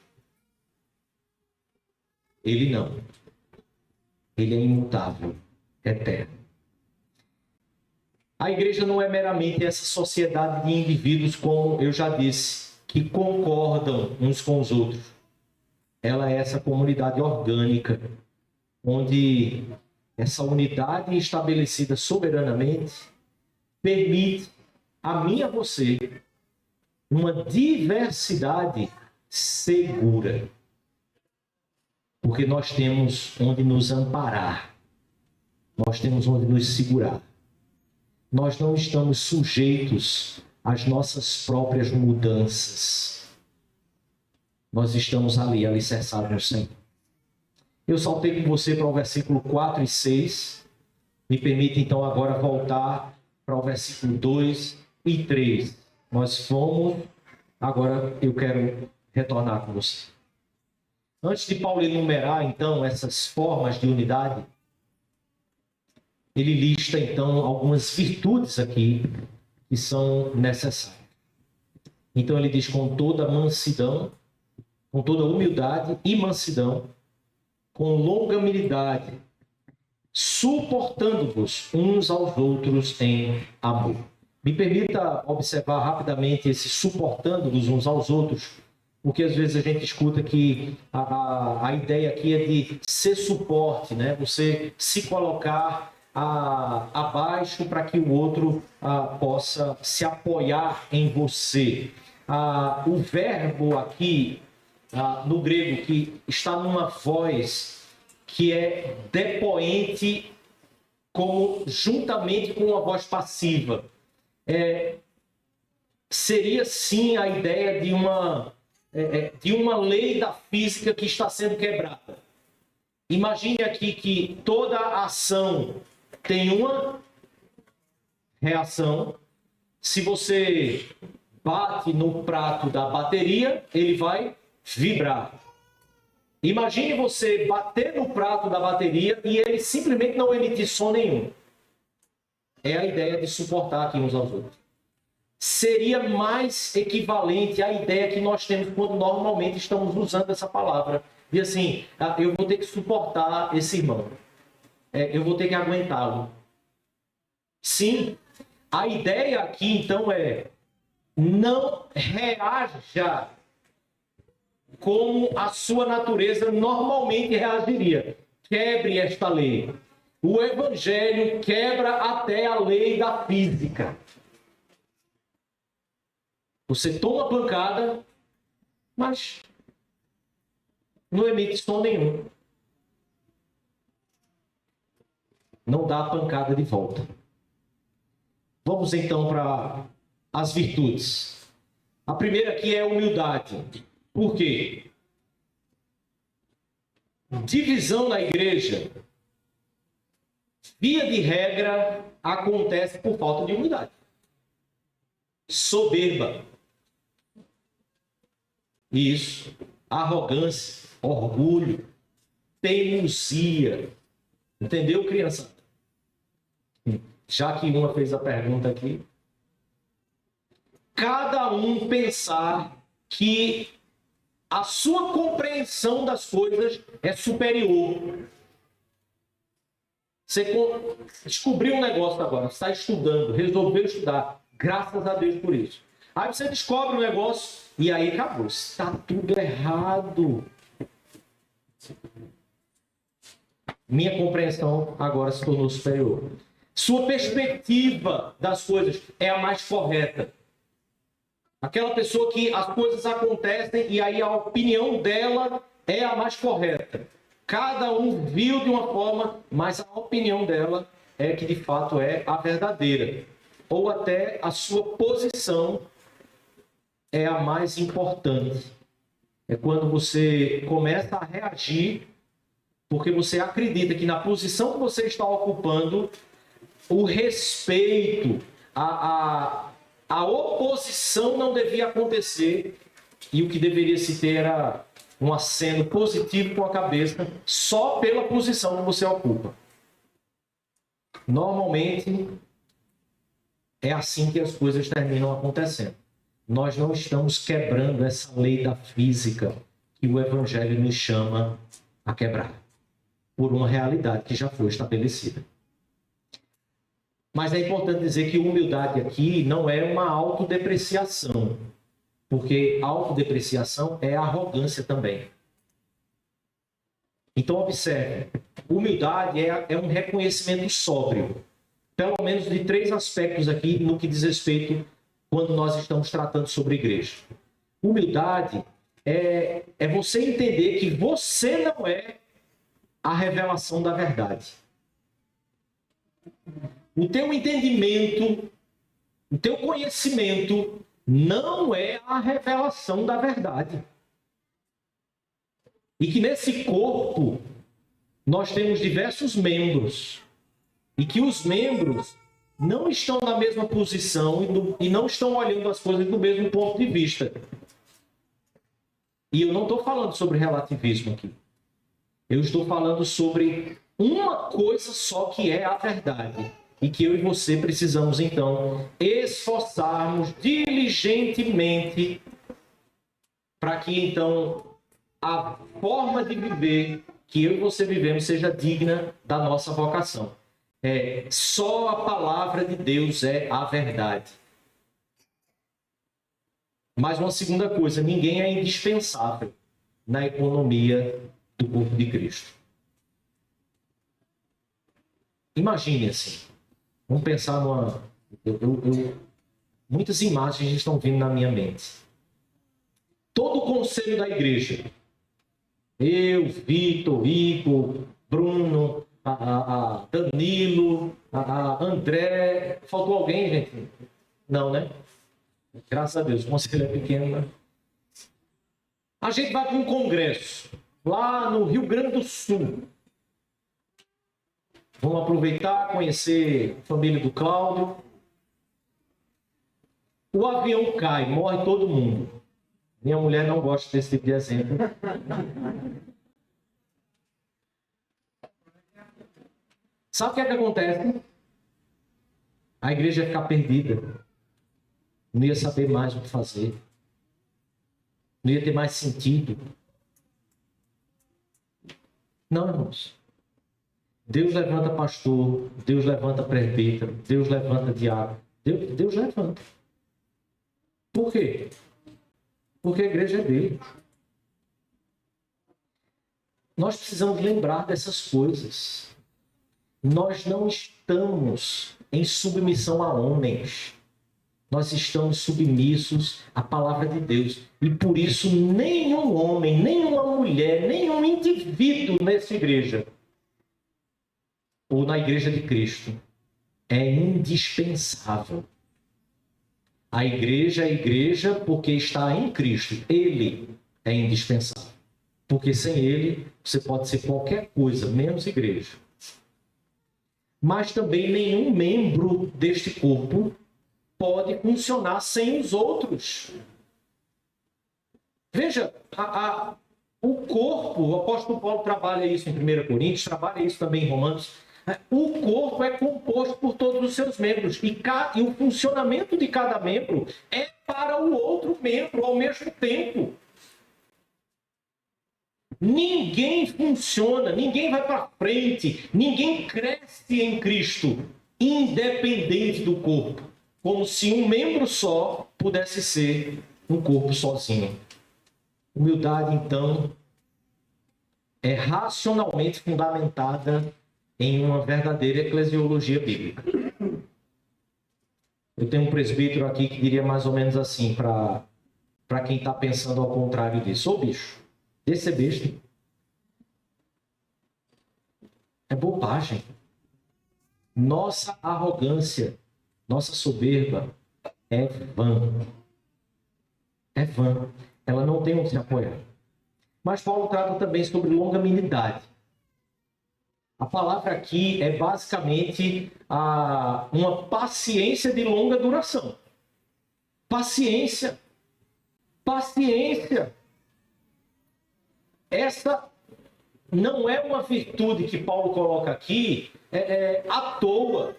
Ele não. Ele é imutável, eterno. A igreja não é meramente essa sociedade de indivíduos, como eu já disse, que concordam uns com os outros. Ela é essa comunidade orgânica, onde essa unidade estabelecida soberanamente permite a mim e a você uma diversidade segura. Porque nós temos onde nos amparar, nós temos onde nos segurar. Nós não estamos sujeitos às nossas próprias mudanças. Nós estamos ali, alicerçados no Senhor. Eu saltei com você para o versículo 4 e 6. Me permite então agora voltar para o versículo 2 e 3. Nós fomos, agora eu quero retornar com você. Antes de Paulo enumerar então essas formas de unidade, ele lista então algumas virtudes aqui que são necessárias. Então ele diz: com toda mansidão, com toda humildade e mansidão, com longanimidade, suportando-vos uns aos outros em amor. Me permita observar rapidamente esse suportando-vos uns aos outros, porque às vezes a gente escuta que a ideia aqui é de ser suporte, né? Você se colocar abaixo para que o outro possa se apoiar em você. O verbo aqui, no grego, que está numa voz que é depoente, juntamente com uma voz passiva. Seria sim a ideia de uma lei da física que está sendo quebrada. Imagine aqui que toda ação tem uma reação. Se você bate no prato da bateria, ele vai vibrar. Imagine você bater no prato da bateria e ele simplesmente não emitir som nenhum. É a ideia de suportar aqui uns aos outros. Seria mais equivalente à ideia que nós temos quando normalmente estamos usando essa palavra. E assim, eu vou ter que suportar esse irmão. Eu vou ter que aguentá-lo. Sim, a ideia aqui então é: não reaja como a sua natureza normalmente reagiria. Quebre esta lei. O Evangelho quebra até a lei da física. Você toma pancada, mas não emite som nenhum. Não dá a pancada de volta. Vamos então para as virtudes. A primeira aqui é a humildade. Por quê? Divisão na igreja, via de regra, acontece por falta de humildade. Soberba. Isso. Arrogância, orgulho, teimosia. Entendeu, criança? Já que uma fez a pergunta aqui. Cada um pensar que a sua compreensão das coisas é superior. Você descobriu um negócio agora, está estudando, resolveu estudar, graças a Deus por isso. Aí você descobre um negócio e aí acabou, está tudo errado. Minha compreensão agora se tornou superior. Sua perspectiva das coisas é a mais correta. Aquela pessoa que as coisas acontecem e aí a opinião dela é a mais correta. Cada um viu de uma forma, mas a opinião dela é que de fato é a verdadeira. Ou até a sua posição é a mais importante. É quando você começa a reagir porque você acredita que na posição que você está ocupando, o respeito, a oposição não devia acontecer e o que deveria se ter era um aceno positivo com a cabeça só pela posição que você ocupa. Normalmente é assim que as coisas terminam acontecendo. Nós não estamos quebrando essa lei da física que o Evangelho nos chama a quebrar. por uma realidade que já foi estabelecida. Mas é importante dizer que humildade aqui não é uma autodepreciação, porque autodepreciação é arrogância também. Então, observe, humildade é um reconhecimento sóbrio, pelo menos de 3 aspectos aqui no que diz respeito quando nós estamos tratando sobre igreja. Humildade é você entender que você não é a revelação da verdade. O teu entendimento, o teu conhecimento não é a revelação da verdade. E que nesse corpo nós temos diversos membros. E que os membros não estão na mesma posição e não estão olhando as coisas do mesmo ponto de vista. E eu não estou falando sobre relativismo aqui. Eu estou falando sobre uma coisa só que é a verdade. E que eu e você precisamos, então, esforçarmos diligentemente para que, então, a forma de viver que eu e você vivemos seja digna da nossa vocação. Só a palavra de Deus é a verdade. Mas uma segunda coisa, ninguém é indispensável na economia do corpo de Cristo. Imagine assim, vamos pensar numa... muitas imagens estão vindo na minha mente. Todo o conselho da igreja, eu, Vitor, Igor, Bruno, Danilo, André, faltou alguém, gente? Não, né? Graças a Deus, o conselho é pequeno, né? A gente vai para um congresso, lá no Rio Grande do Sul. Vamos aproveitar, conhecer a família do Cláudio. O avião cai, morre todo mundo. Minha mulher não gosta desse tipo de exemplo. Sabe o que é que acontece? A igreja ia ficar perdida. Não ia saber mais o que fazer. Não ia ter mais sentido. Não, irmãos. Deus levanta pastor, Deus levanta presbítero, Deus levanta diácono. Deus levanta. Por quê? Porque a igreja é dele. Nós precisamos lembrar dessas coisas. Nós não estamos em submissão a homens. Nós estamos submissos à palavra de Deus. E por isso nenhum homem, nenhuma mulher, nenhum indivíduo nessa igreja ou na igreja de Cristo é indispensável. A igreja é igreja porque está em Cristo. Ele é indispensável. Porque sem ele, você pode ser qualquer coisa, menos igreja. Mas também nenhum membro deste corpo pode funcionar sem os outros. Veja, o corpo, o apóstolo Paulo trabalha isso em 1 Coríntios, trabalha isso também em Romanos. O corpo é composto por todos os seus membros e o funcionamento de cada membro é para o outro membro ao mesmo tempo. Ninguém funciona, ninguém vai para frente, ninguém cresce em Cristo, independente do corpo, como se um membro só pudesse ser um corpo sozinho. Humildade, então, é racionalmente fundamentada em uma verdadeira eclesiologia bíblica. Eu tenho um presbítero aqui que diria mais ou menos assim, para quem está pensando ao contrário disso. Ô bicho, esse é besta. É bobagem. Nossa arrogância, nossa soberba é vã. É vã. Ela não tem onde se apoiar. Mas Paulo trata também sobre longanimidade. A palavra aqui é basicamente uma paciência de longa duração. Paciência. Paciência. Essa não é uma virtude que Paulo coloca aqui à toa.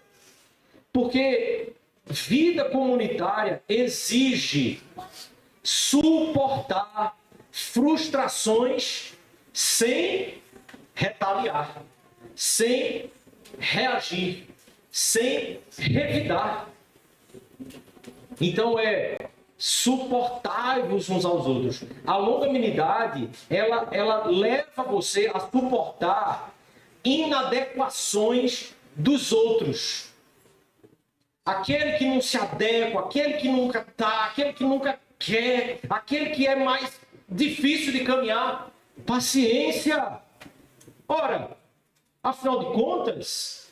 Porque vida comunitária exige suportar frustrações sem retaliar, sem reagir, sem revidar. Então suportai-vos uns aos outros. A longanimidade, ela leva você a suportar inadequações dos outros. Aquele que não se adequa, aquele que nunca está, aquele que nunca quer, aquele que é mais difícil de caminhar. Paciência. Ora, afinal de contas,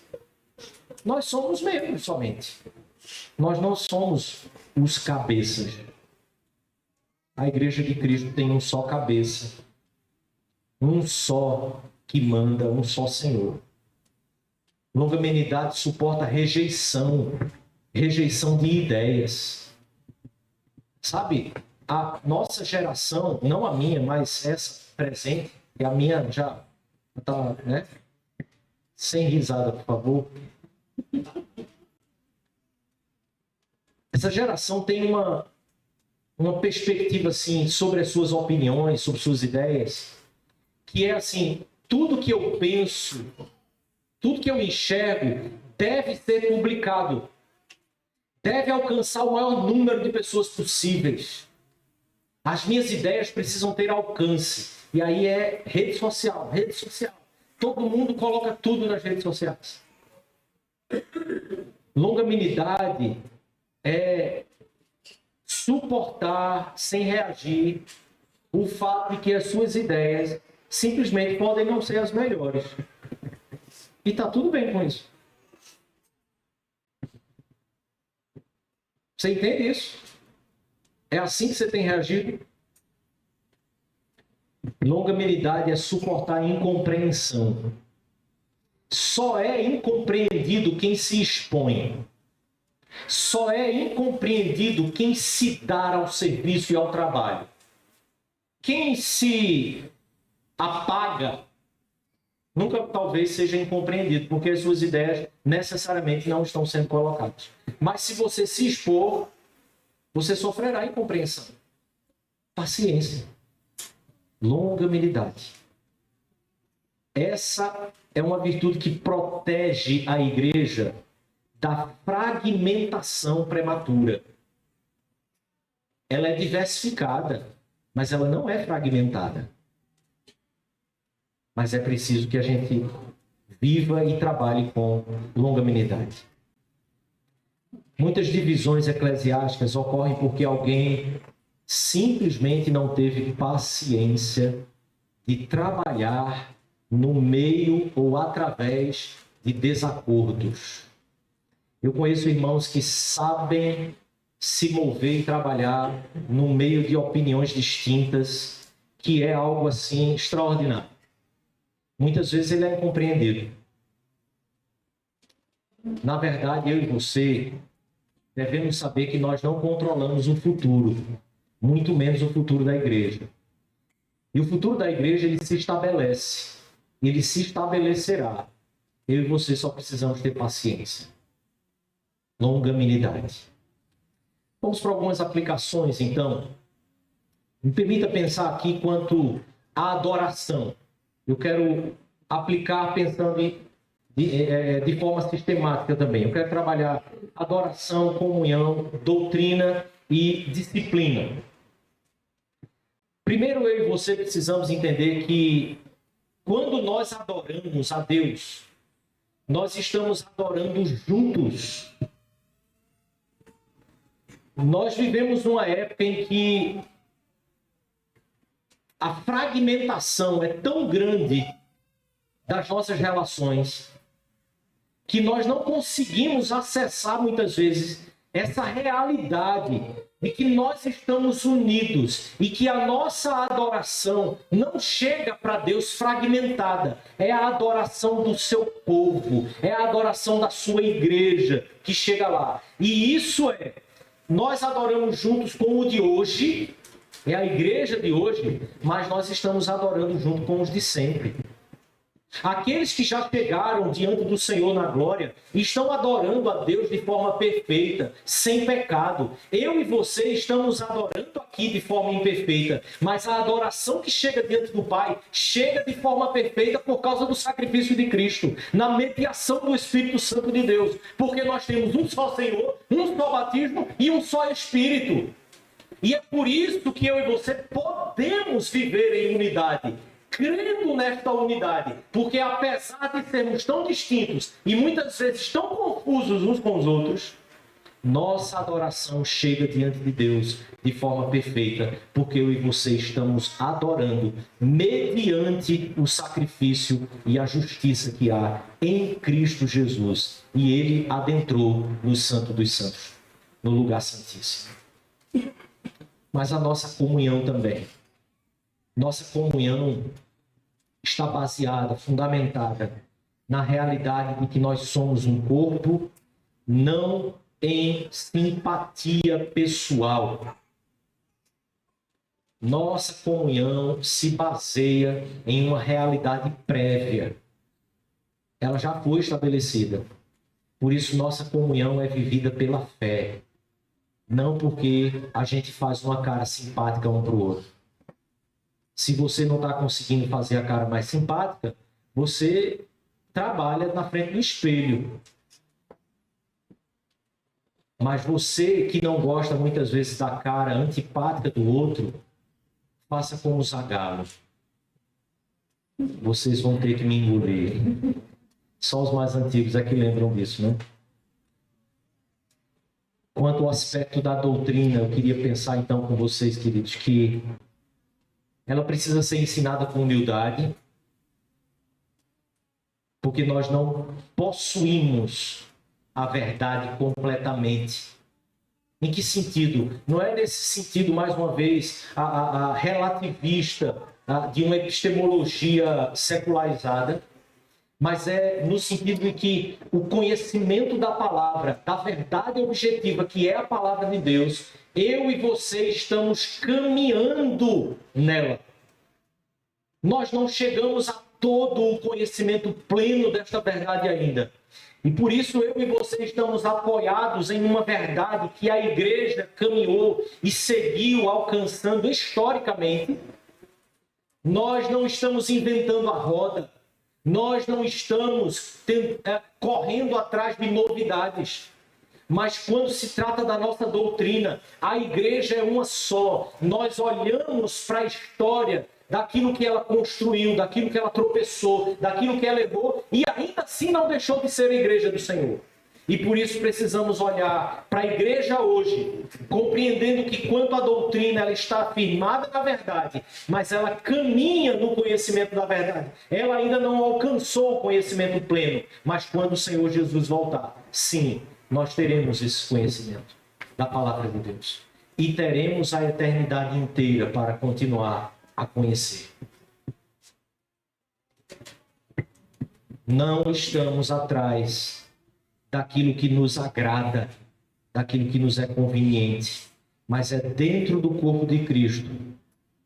nós somos membros somente. Nós não somos os cabeças. A Igreja de Cristo tem um só cabeça. Um só que manda, um só Senhor. Longanimidade suporta rejeição de ideias. Sabe, a nossa geração, não a minha, mas essa presente, e a minha já está, né? Sem risada, por favor. Essa geração tem uma perspectiva assim sobre as suas opiniões, sobre suas ideias, que é assim, tudo que eu penso, tudo que eu enxergo deve ser publicado. Deve alcançar o maior número de pessoas possíveis. As minhas ideias precisam ter alcance. E aí é rede social. Todo mundo coloca tudo nas redes sociais. Longanimidade é suportar sem reagir o fato de que as suas ideias simplesmente podem não ser as melhores. E está tudo bem com isso. Você entende isso? É assim que você tem reagido? Longanimidade é suportar incompreensão. Só é incompreendido quem se expõe. Só é incompreendido quem se dá ao serviço e ao trabalho. Quem se apaga nunca talvez seja incompreendido, porque as suas ideias necessariamente não estão sendo colocadas. Mas se você se expor, você sofrerá incompreensão. Paciência. Longanimidade. Essa é uma virtude que protege a igreja da fragmentação prematura. Ela é diversificada, mas ela não é fragmentada. Mas é preciso que a gente viva e trabalhe com longanimidade. Muitas divisões eclesiásticas ocorrem porque alguém simplesmente não teve paciência de trabalhar no meio ou através de desacordos. Eu conheço irmãos que sabem se mover e trabalhar no meio de opiniões distintas, que é algo assim extraordinário. Muitas vezes ele é incompreendido. Na verdade, eu e você devemos saber que nós não controlamos o futuro, muito menos o futuro da igreja. E o futuro da igreja, ele se estabelece, ele se estabelecerá. Eu e você só precisamos ter paciência. Longanimidade. Vamos para algumas aplicações, então. Me permita pensar aqui quanto à adoração. Eu quero aplicar pensando de forma sistemática também. Eu quero trabalhar adoração, comunhão, doutrina e disciplina. Primeiro, eu e você precisamos entender que quando nós adoramos a Deus, nós estamos adorando juntos. Nós vivemos numa época em que a fragmentação é tão grande das nossas relações que nós não conseguimos acessar muitas vezes essa realidade de que nós estamos unidos e que a nossa adoração não chega para Deus fragmentada. É a adoração do seu povo, é a adoração da sua igreja que chega lá. E isso nós adoramos juntos com o de hoje, é a igreja de hoje, mas nós estamos adorando junto com os de sempre. Aqueles que já chegaram diante do Senhor na glória estão adorando a Deus de forma perfeita, sem pecado. Eu e você estamos adorando aqui de forma imperfeita, mas a adoração que chega diante do Pai chega de forma perfeita por causa do sacrifício de Cristo, na mediação do Espírito Santo de Deus, porque nós temos um só Senhor, um só batismo e um só Espírito. E é por isso que eu e você podemos viver em unidade, crendo nesta unidade, porque apesar de sermos tão distintos e muitas vezes tão confusos uns com os outros, nossa adoração chega diante de Deus de forma perfeita, porque eu e você estamos adorando mediante o sacrifício e a justiça que há em Cristo Jesus. E Ele adentrou no Santo dos Santos, no lugar santíssimo. Mas a nossa comunhão também. Nossa comunhão está baseada, fundamentada na realidade de que nós somos um corpo, não em simpatia pessoal. Nossa comunhão se baseia em uma realidade prévia. Ela já foi estabelecida. Por isso, nossa comunhão é vivida pela fé. Não porque a gente faz uma cara simpática um para o outro. Se você não está conseguindo fazer a cara mais simpática, você trabalha na frente do espelho. Mas você que não gosta muitas vezes da cara antipática do outro, faça como o Zagallo. Vocês vão ter que me engolir. Só os mais antigos é que lembram disso, né? Quanto ao aspecto da doutrina, eu queria pensar então com vocês, queridos, que ela precisa ser ensinada com humildade, porque nós não possuímos a verdade completamente. Em que sentido? Não é nesse sentido, mais uma vez, a relativista de uma epistemologia secularizada, mas é no sentido de que o conhecimento da palavra, da verdade objetiva, que é a palavra de Deus, eu e você estamos caminhando nela. Nós não chegamos a todo o conhecimento pleno desta verdade ainda. E por isso eu e você estamos apoiados em uma verdade que a igreja caminhou e seguiu alcançando historicamente. Nós não estamos inventando a roda. Nós não estamos correndo atrás de novidades. Mas quando se trata da nossa doutrina, a igreja é uma só. Nós olhamos para a história daquilo que ela construiu, daquilo que ela tropeçou, daquilo que ela errou, e ainda assim não deixou de ser a igreja do Senhor. E por isso precisamos olhar para a igreja hoje, compreendendo que quanto à doutrina ela está firmada na verdade, mas ela caminha no conhecimento da verdade. Ela ainda não alcançou o conhecimento pleno, mas quando o Senhor Jesus voltar, sim, nós teremos esse conhecimento da palavra de Deus. E teremos a eternidade inteira para continuar a conhecer. Não estamos atrás daquilo que nos agrada, daquilo que nos é conveniente, mas é dentro do corpo de Cristo,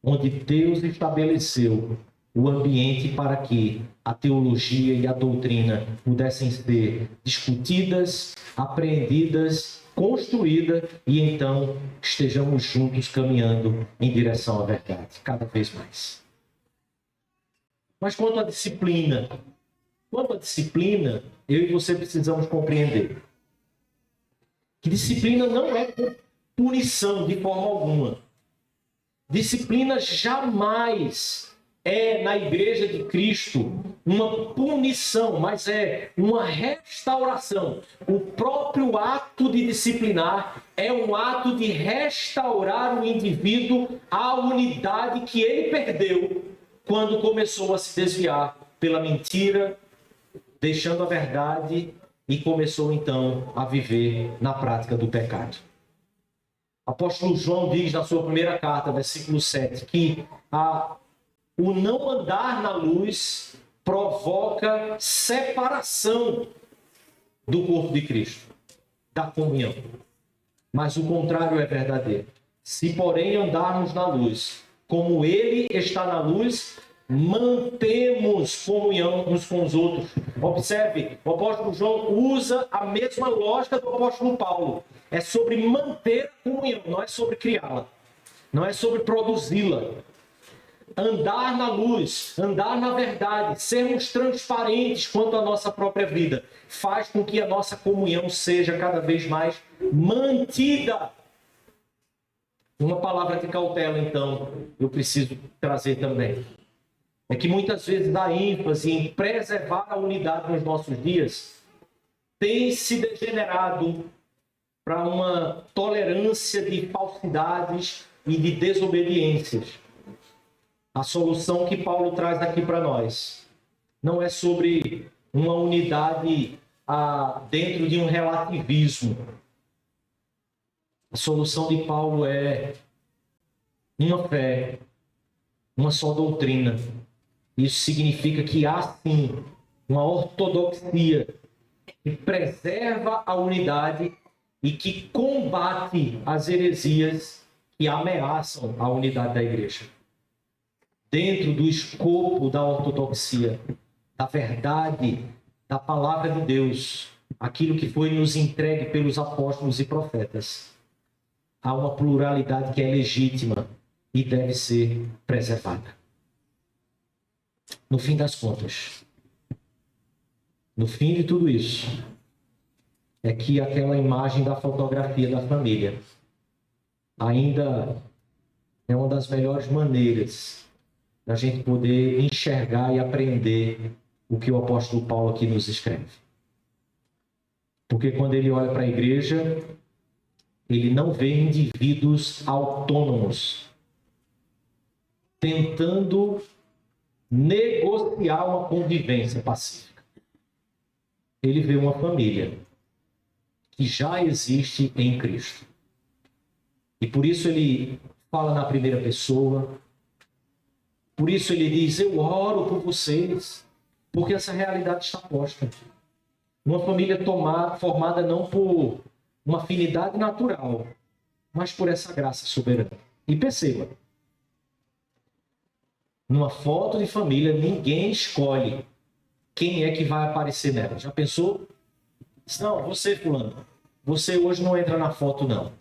onde Deus estabeleceu o ambiente para que a teologia e a doutrina pudessem ser discutidas, apreendidas, construídas, e então estejamos juntos caminhando em direção à verdade, cada vez mais. Mas quanto à disciplina, eu e você precisamos compreender que disciplina não é punição de forma alguma. Disciplina jamais é, na igreja de Cristo, uma punição, mas é uma restauração. O próprio ato de disciplinar é um ato de restaurar o indivíduo à unidade que ele perdeu quando começou a se desviar pela mentira, deixando a verdade, e começou então a viver na prática do pecado. Apóstolo João diz na sua primeira carta, versículo 7, que o não andar na luz provoca separação do corpo de Cristo, da comunhão. Mas o contrário é verdadeiro. Se, porém, andarmos na luz, como Ele está na luz, mantemos comunhão uns com os outros. Observe, o apóstolo João usa a mesma lógica do apóstolo Paulo. É sobre manter a comunhão, não é sobre criá-la. Não é sobre produzi-la. Andar na luz, andar na verdade, sermos transparentes quanto à nossa própria vida, faz com que a nossa comunhão seja cada vez mais mantida. Uma palavra de cautela, então, eu preciso trazer também. É que muitas vezes a ênfase em preservar a unidade nos nossos dias tem se degenerado para uma tolerância de falsidades e de desobediências. A solução que Paulo traz aqui para nós não é sobre uma unidade dentro de um relativismo. A solução de Paulo é uma fé, uma só doutrina. Isso significa que há sim uma ortodoxia que preserva a unidade e que combate as heresias que ameaçam a unidade da igreja. Dentro do escopo da ortodoxia, da verdade, da palavra de Deus, aquilo que foi nos entregue pelos apóstolos e profetas, há uma pluralidade que é legítima e deve ser preservada. No fim das contas, no fim de tudo isso, é que aquela imagem da fotografia da família ainda é uma das melhores maneiras da gente poder enxergar e aprender o que o apóstolo Paulo aqui nos escreve. Porque quando ele olha para a igreja, ele não vê indivíduos autônomos tentando negociar uma convivência pacífica. Ele vê uma família que já existe em Cristo. E por isso ele fala na primeira pessoa. Por isso ele diz, eu oro por vocês, porque essa realidade está posta. Uma família formada não por uma afinidade natural, mas por essa graça soberana. E perceba, numa foto de família, ninguém escolhe quem é que vai aparecer nela. Já pensou? Não, você, fulano, você hoje não entra na foto, não.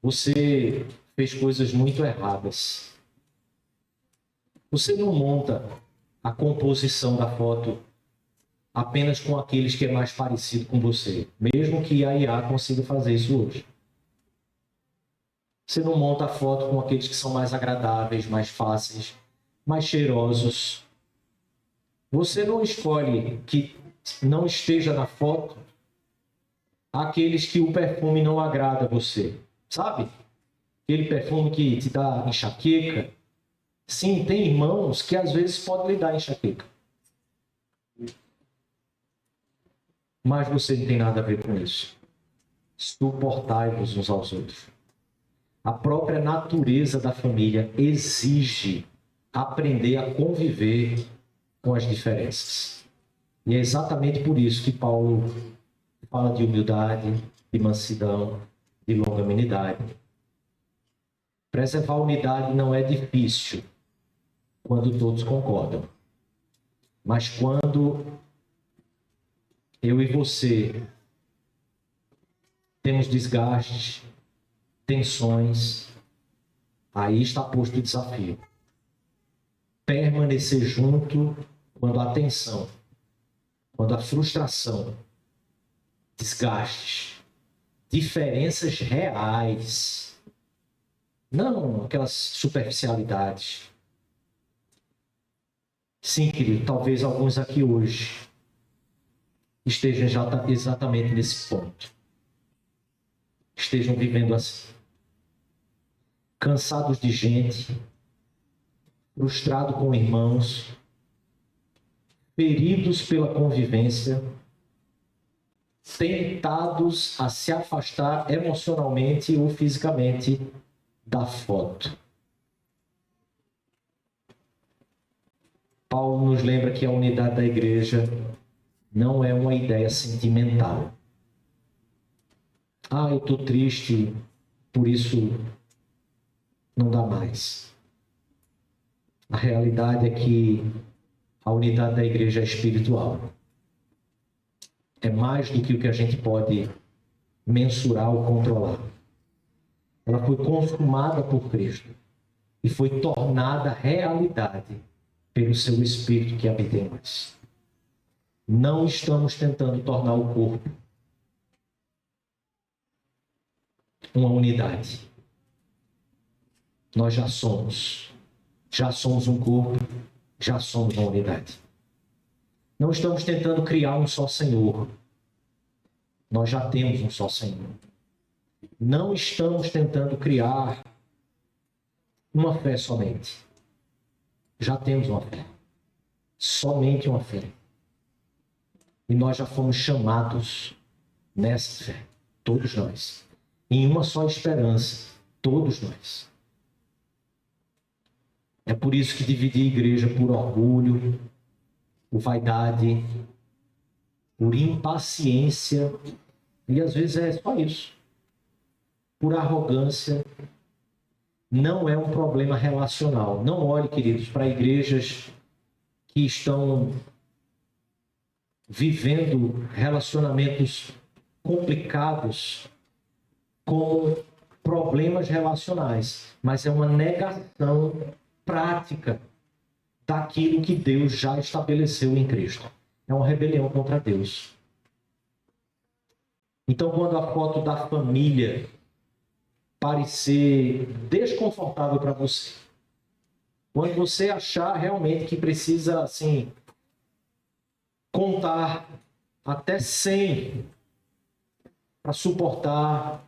Você fez coisas muito erradas. Você não monta a composição da foto apenas com aqueles que é mais parecido com você, mesmo que a IA consiga fazer isso hoje. Você não monta a foto com aqueles que são mais agradáveis, mais fáceis, mais cheirosos. Você não escolhe que não esteja na foto aqueles que o perfume não agrada a você. Sabe? Aquele perfume que te dá enxaqueca. Sim, tem irmãos que às vezes podem lhe dar enxaqueca. Mas você não tem nada a ver com isso. Suportai-vos uns aos outros. A própria natureza da família exige aprender a conviver com as diferenças. E é exatamente por isso que Paulo fala de humildade, de mansidão, de longanimidade. Preservar a unidade não é difícil quando todos concordam. Mas quando eu e você temos desgastes, tensões, aí está posto o desafio. Permanecer junto quando a tensão, quando a frustração, desgastes, diferenças reais, não aquelas superficialidades. Sim, querido, talvez alguns aqui hoje estejam já exatamente nesse ponto. Estejam vivendo assim. Cansados de gente, frustrados com irmãos, feridos pela convivência, tentados a se afastar emocionalmente ou fisicamente da foto. Paulo nos lembra que a unidade da igreja não é uma ideia sentimental. Ah, eu estou triste, por isso não dá mais. A realidade é que a unidade da igreja é espiritual. É mais do que o que a gente pode mensurar ou controlar. Ela foi consumada por Cristo e foi tornada realidade pelo seu Espírito que habita em nós. Não estamos tentando tornar o corpo uma unidade. Nós já somos um corpo, já somos uma unidade. Não estamos tentando criar um só Senhor. Nós já temos um só Senhor. Não estamos tentando criar uma fé somente. Já temos uma fé. Somente uma fé. E nós já fomos chamados nessa fé. Todos nós. Em uma só esperança. Todos nós. É por isso que dividir a igreja por orgulho, por vaidade, por impaciência, e às vezes é só isso, por arrogância, não é um problema relacional. Não olhe, queridos, para igrejas que estão vivendo relacionamentos complicados com problemas relacionais, mas é uma negação prática daquilo que Deus já estabeleceu em Cristo. É uma rebelião contra Deus. Então, quando a foto da família parecer desconfortável para você, quando você achar realmente que precisa, assim, contar até 100 para suportar,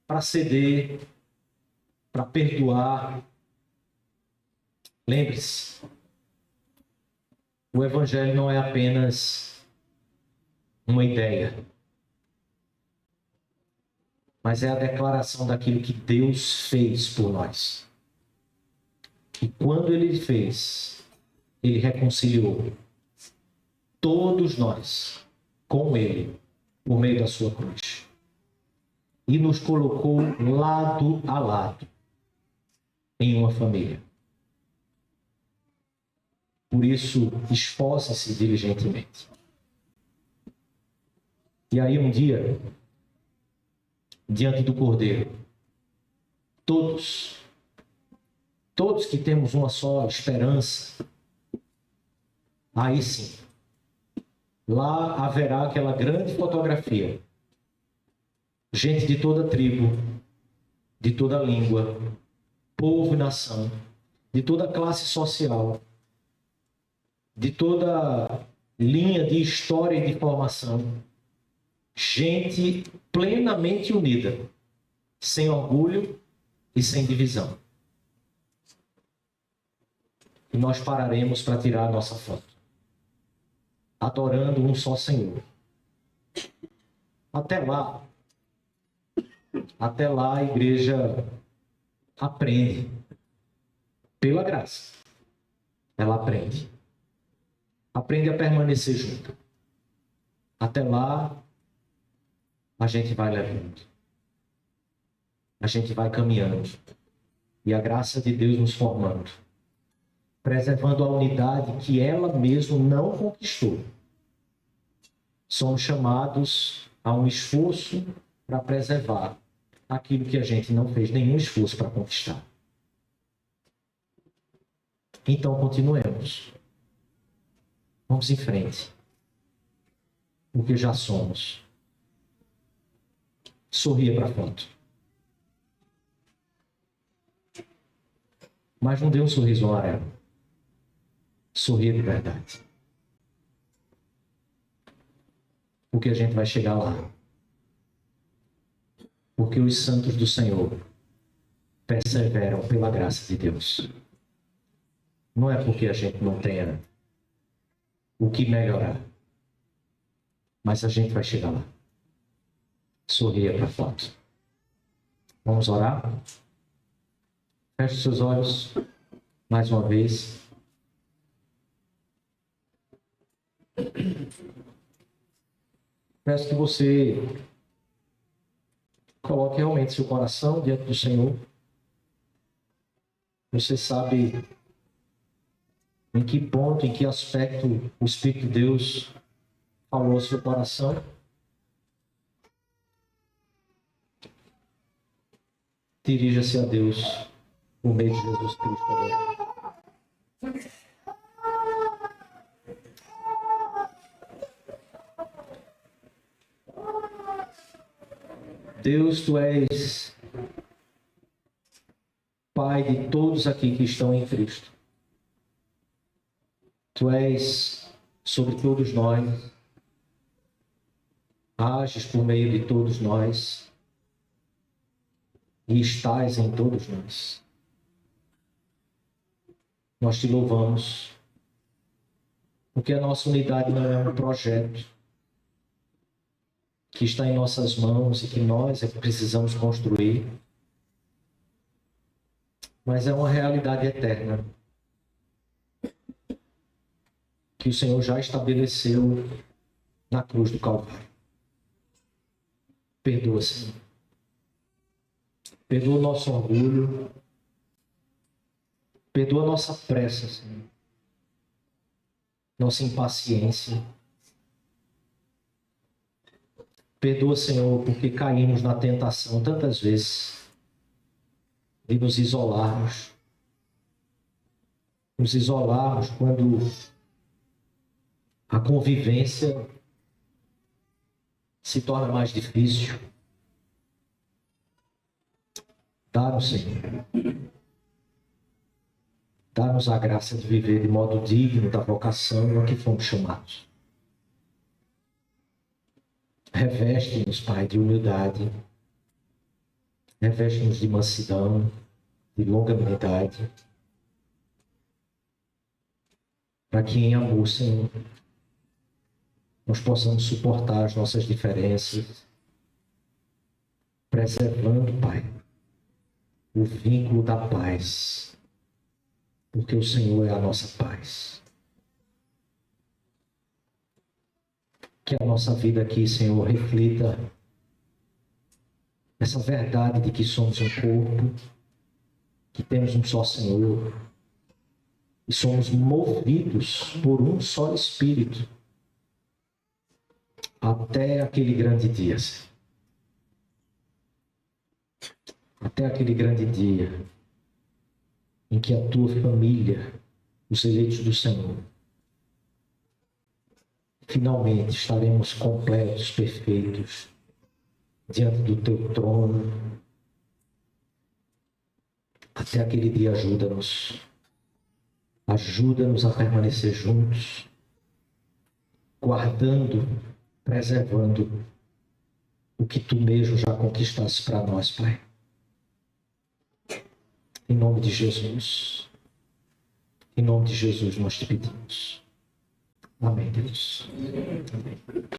para ceder, para perdoar, lembre-se, o Evangelho não é apenas uma ideia, mas é a declaração daquilo que Deus fez por nós. E quando Ele fez, Ele reconciliou todos nós com Ele, por meio da sua cruz. E nos colocou lado a lado em uma família. Por isso, esforce-se diligentemente. E aí um dia, diante do Cordeiro, todos que temos uma só esperança, aí sim, lá haverá aquela grande fotografia. Gente de toda tribo, de toda língua, povo e nação, de toda classe social, de toda linha de história e de formação, gente plenamente unida, sem orgulho e sem divisão. E nós pararemos para tirar a nossa foto, adorando um só Senhor. Até lá a igreja aprende, pela graça. Ela aprende a permanecer junto. Até lá, a gente vai levando. A gente vai caminhando. E a graça de Deus nos formando. Preservando a unidade que ela mesma não conquistou. Somos chamados a um esforço para preservar aquilo que a gente não fez nenhum esforço para conquistar. Então, continuemos. Vamos em frente. Porque já somos. Sorria para a foto. Mas não dê um sorriso amarelo. Sorria de verdade. Porque a gente vai chegar lá. Porque os santos do Senhor perseveram pela graça de Deus. Não é porque a gente não tenha o que melhorar. Mas a gente vai chegar lá. Sorria para a foto. Vamos orar? Feche seus olhos mais uma vez. Peço que você coloque realmente seu coração diante do Senhor. Você sabe Em que ponto, em que aspecto o Espírito de Deus falou ao seu coração? Dirija-se a Deus por meio de Jesus Cristo agora. Deus, Tu és Pai de todos aqui que estão em Cristo. Tu és sobre todos nós, ages por meio de todos nós e estás em todos nós. Nós Te louvamos, porque a nossa unidade não é um projeto que está em nossas mãos e que nós é que precisamos construir, mas é uma realidade eterna que o Senhor já estabeleceu na cruz do Calvário. Perdoa, Senhor. Perdoa o nosso orgulho. Perdoa a nossa pressa, Senhor. Nossa impaciência. Perdoa, Senhor, porque caímos na tentação tantas vezes de nos isolarmos. Nos isolarmos quando a convivência se torna mais difícil. Dá-nos, Senhor. Dá-nos a graça de viver de modo digno da vocação a que fomos chamados. Reveste-nos, Pai, de humildade. Reveste-nos de mansidão, de longanimidade. Para que em amor, Senhor, nós possamos suportar as nossas diferenças, preservando, Pai, o vínculo da paz, porque o Senhor é a nossa paz. Que a nossa vida aqui, Senhor, reflita essa verdade de que somos um corpo, que temos um só Senhor, e somos movidos por um só Espírito, até aquele grande dia, Senhor. Até aquele grande dia em que a tua família, os eleitos do Senhor, finalmente estaremos completos, perfeitos, diante do teu trono. Até aquele dia, ajuda-nos. Ajuda-nos a permanecer juntos, guardando, preservando o que tu mesmo já conquistaste para nós, Pai. Em nome de Jesus. Em nome de Jesus nós te pedimos. Amém, Deus. Amém.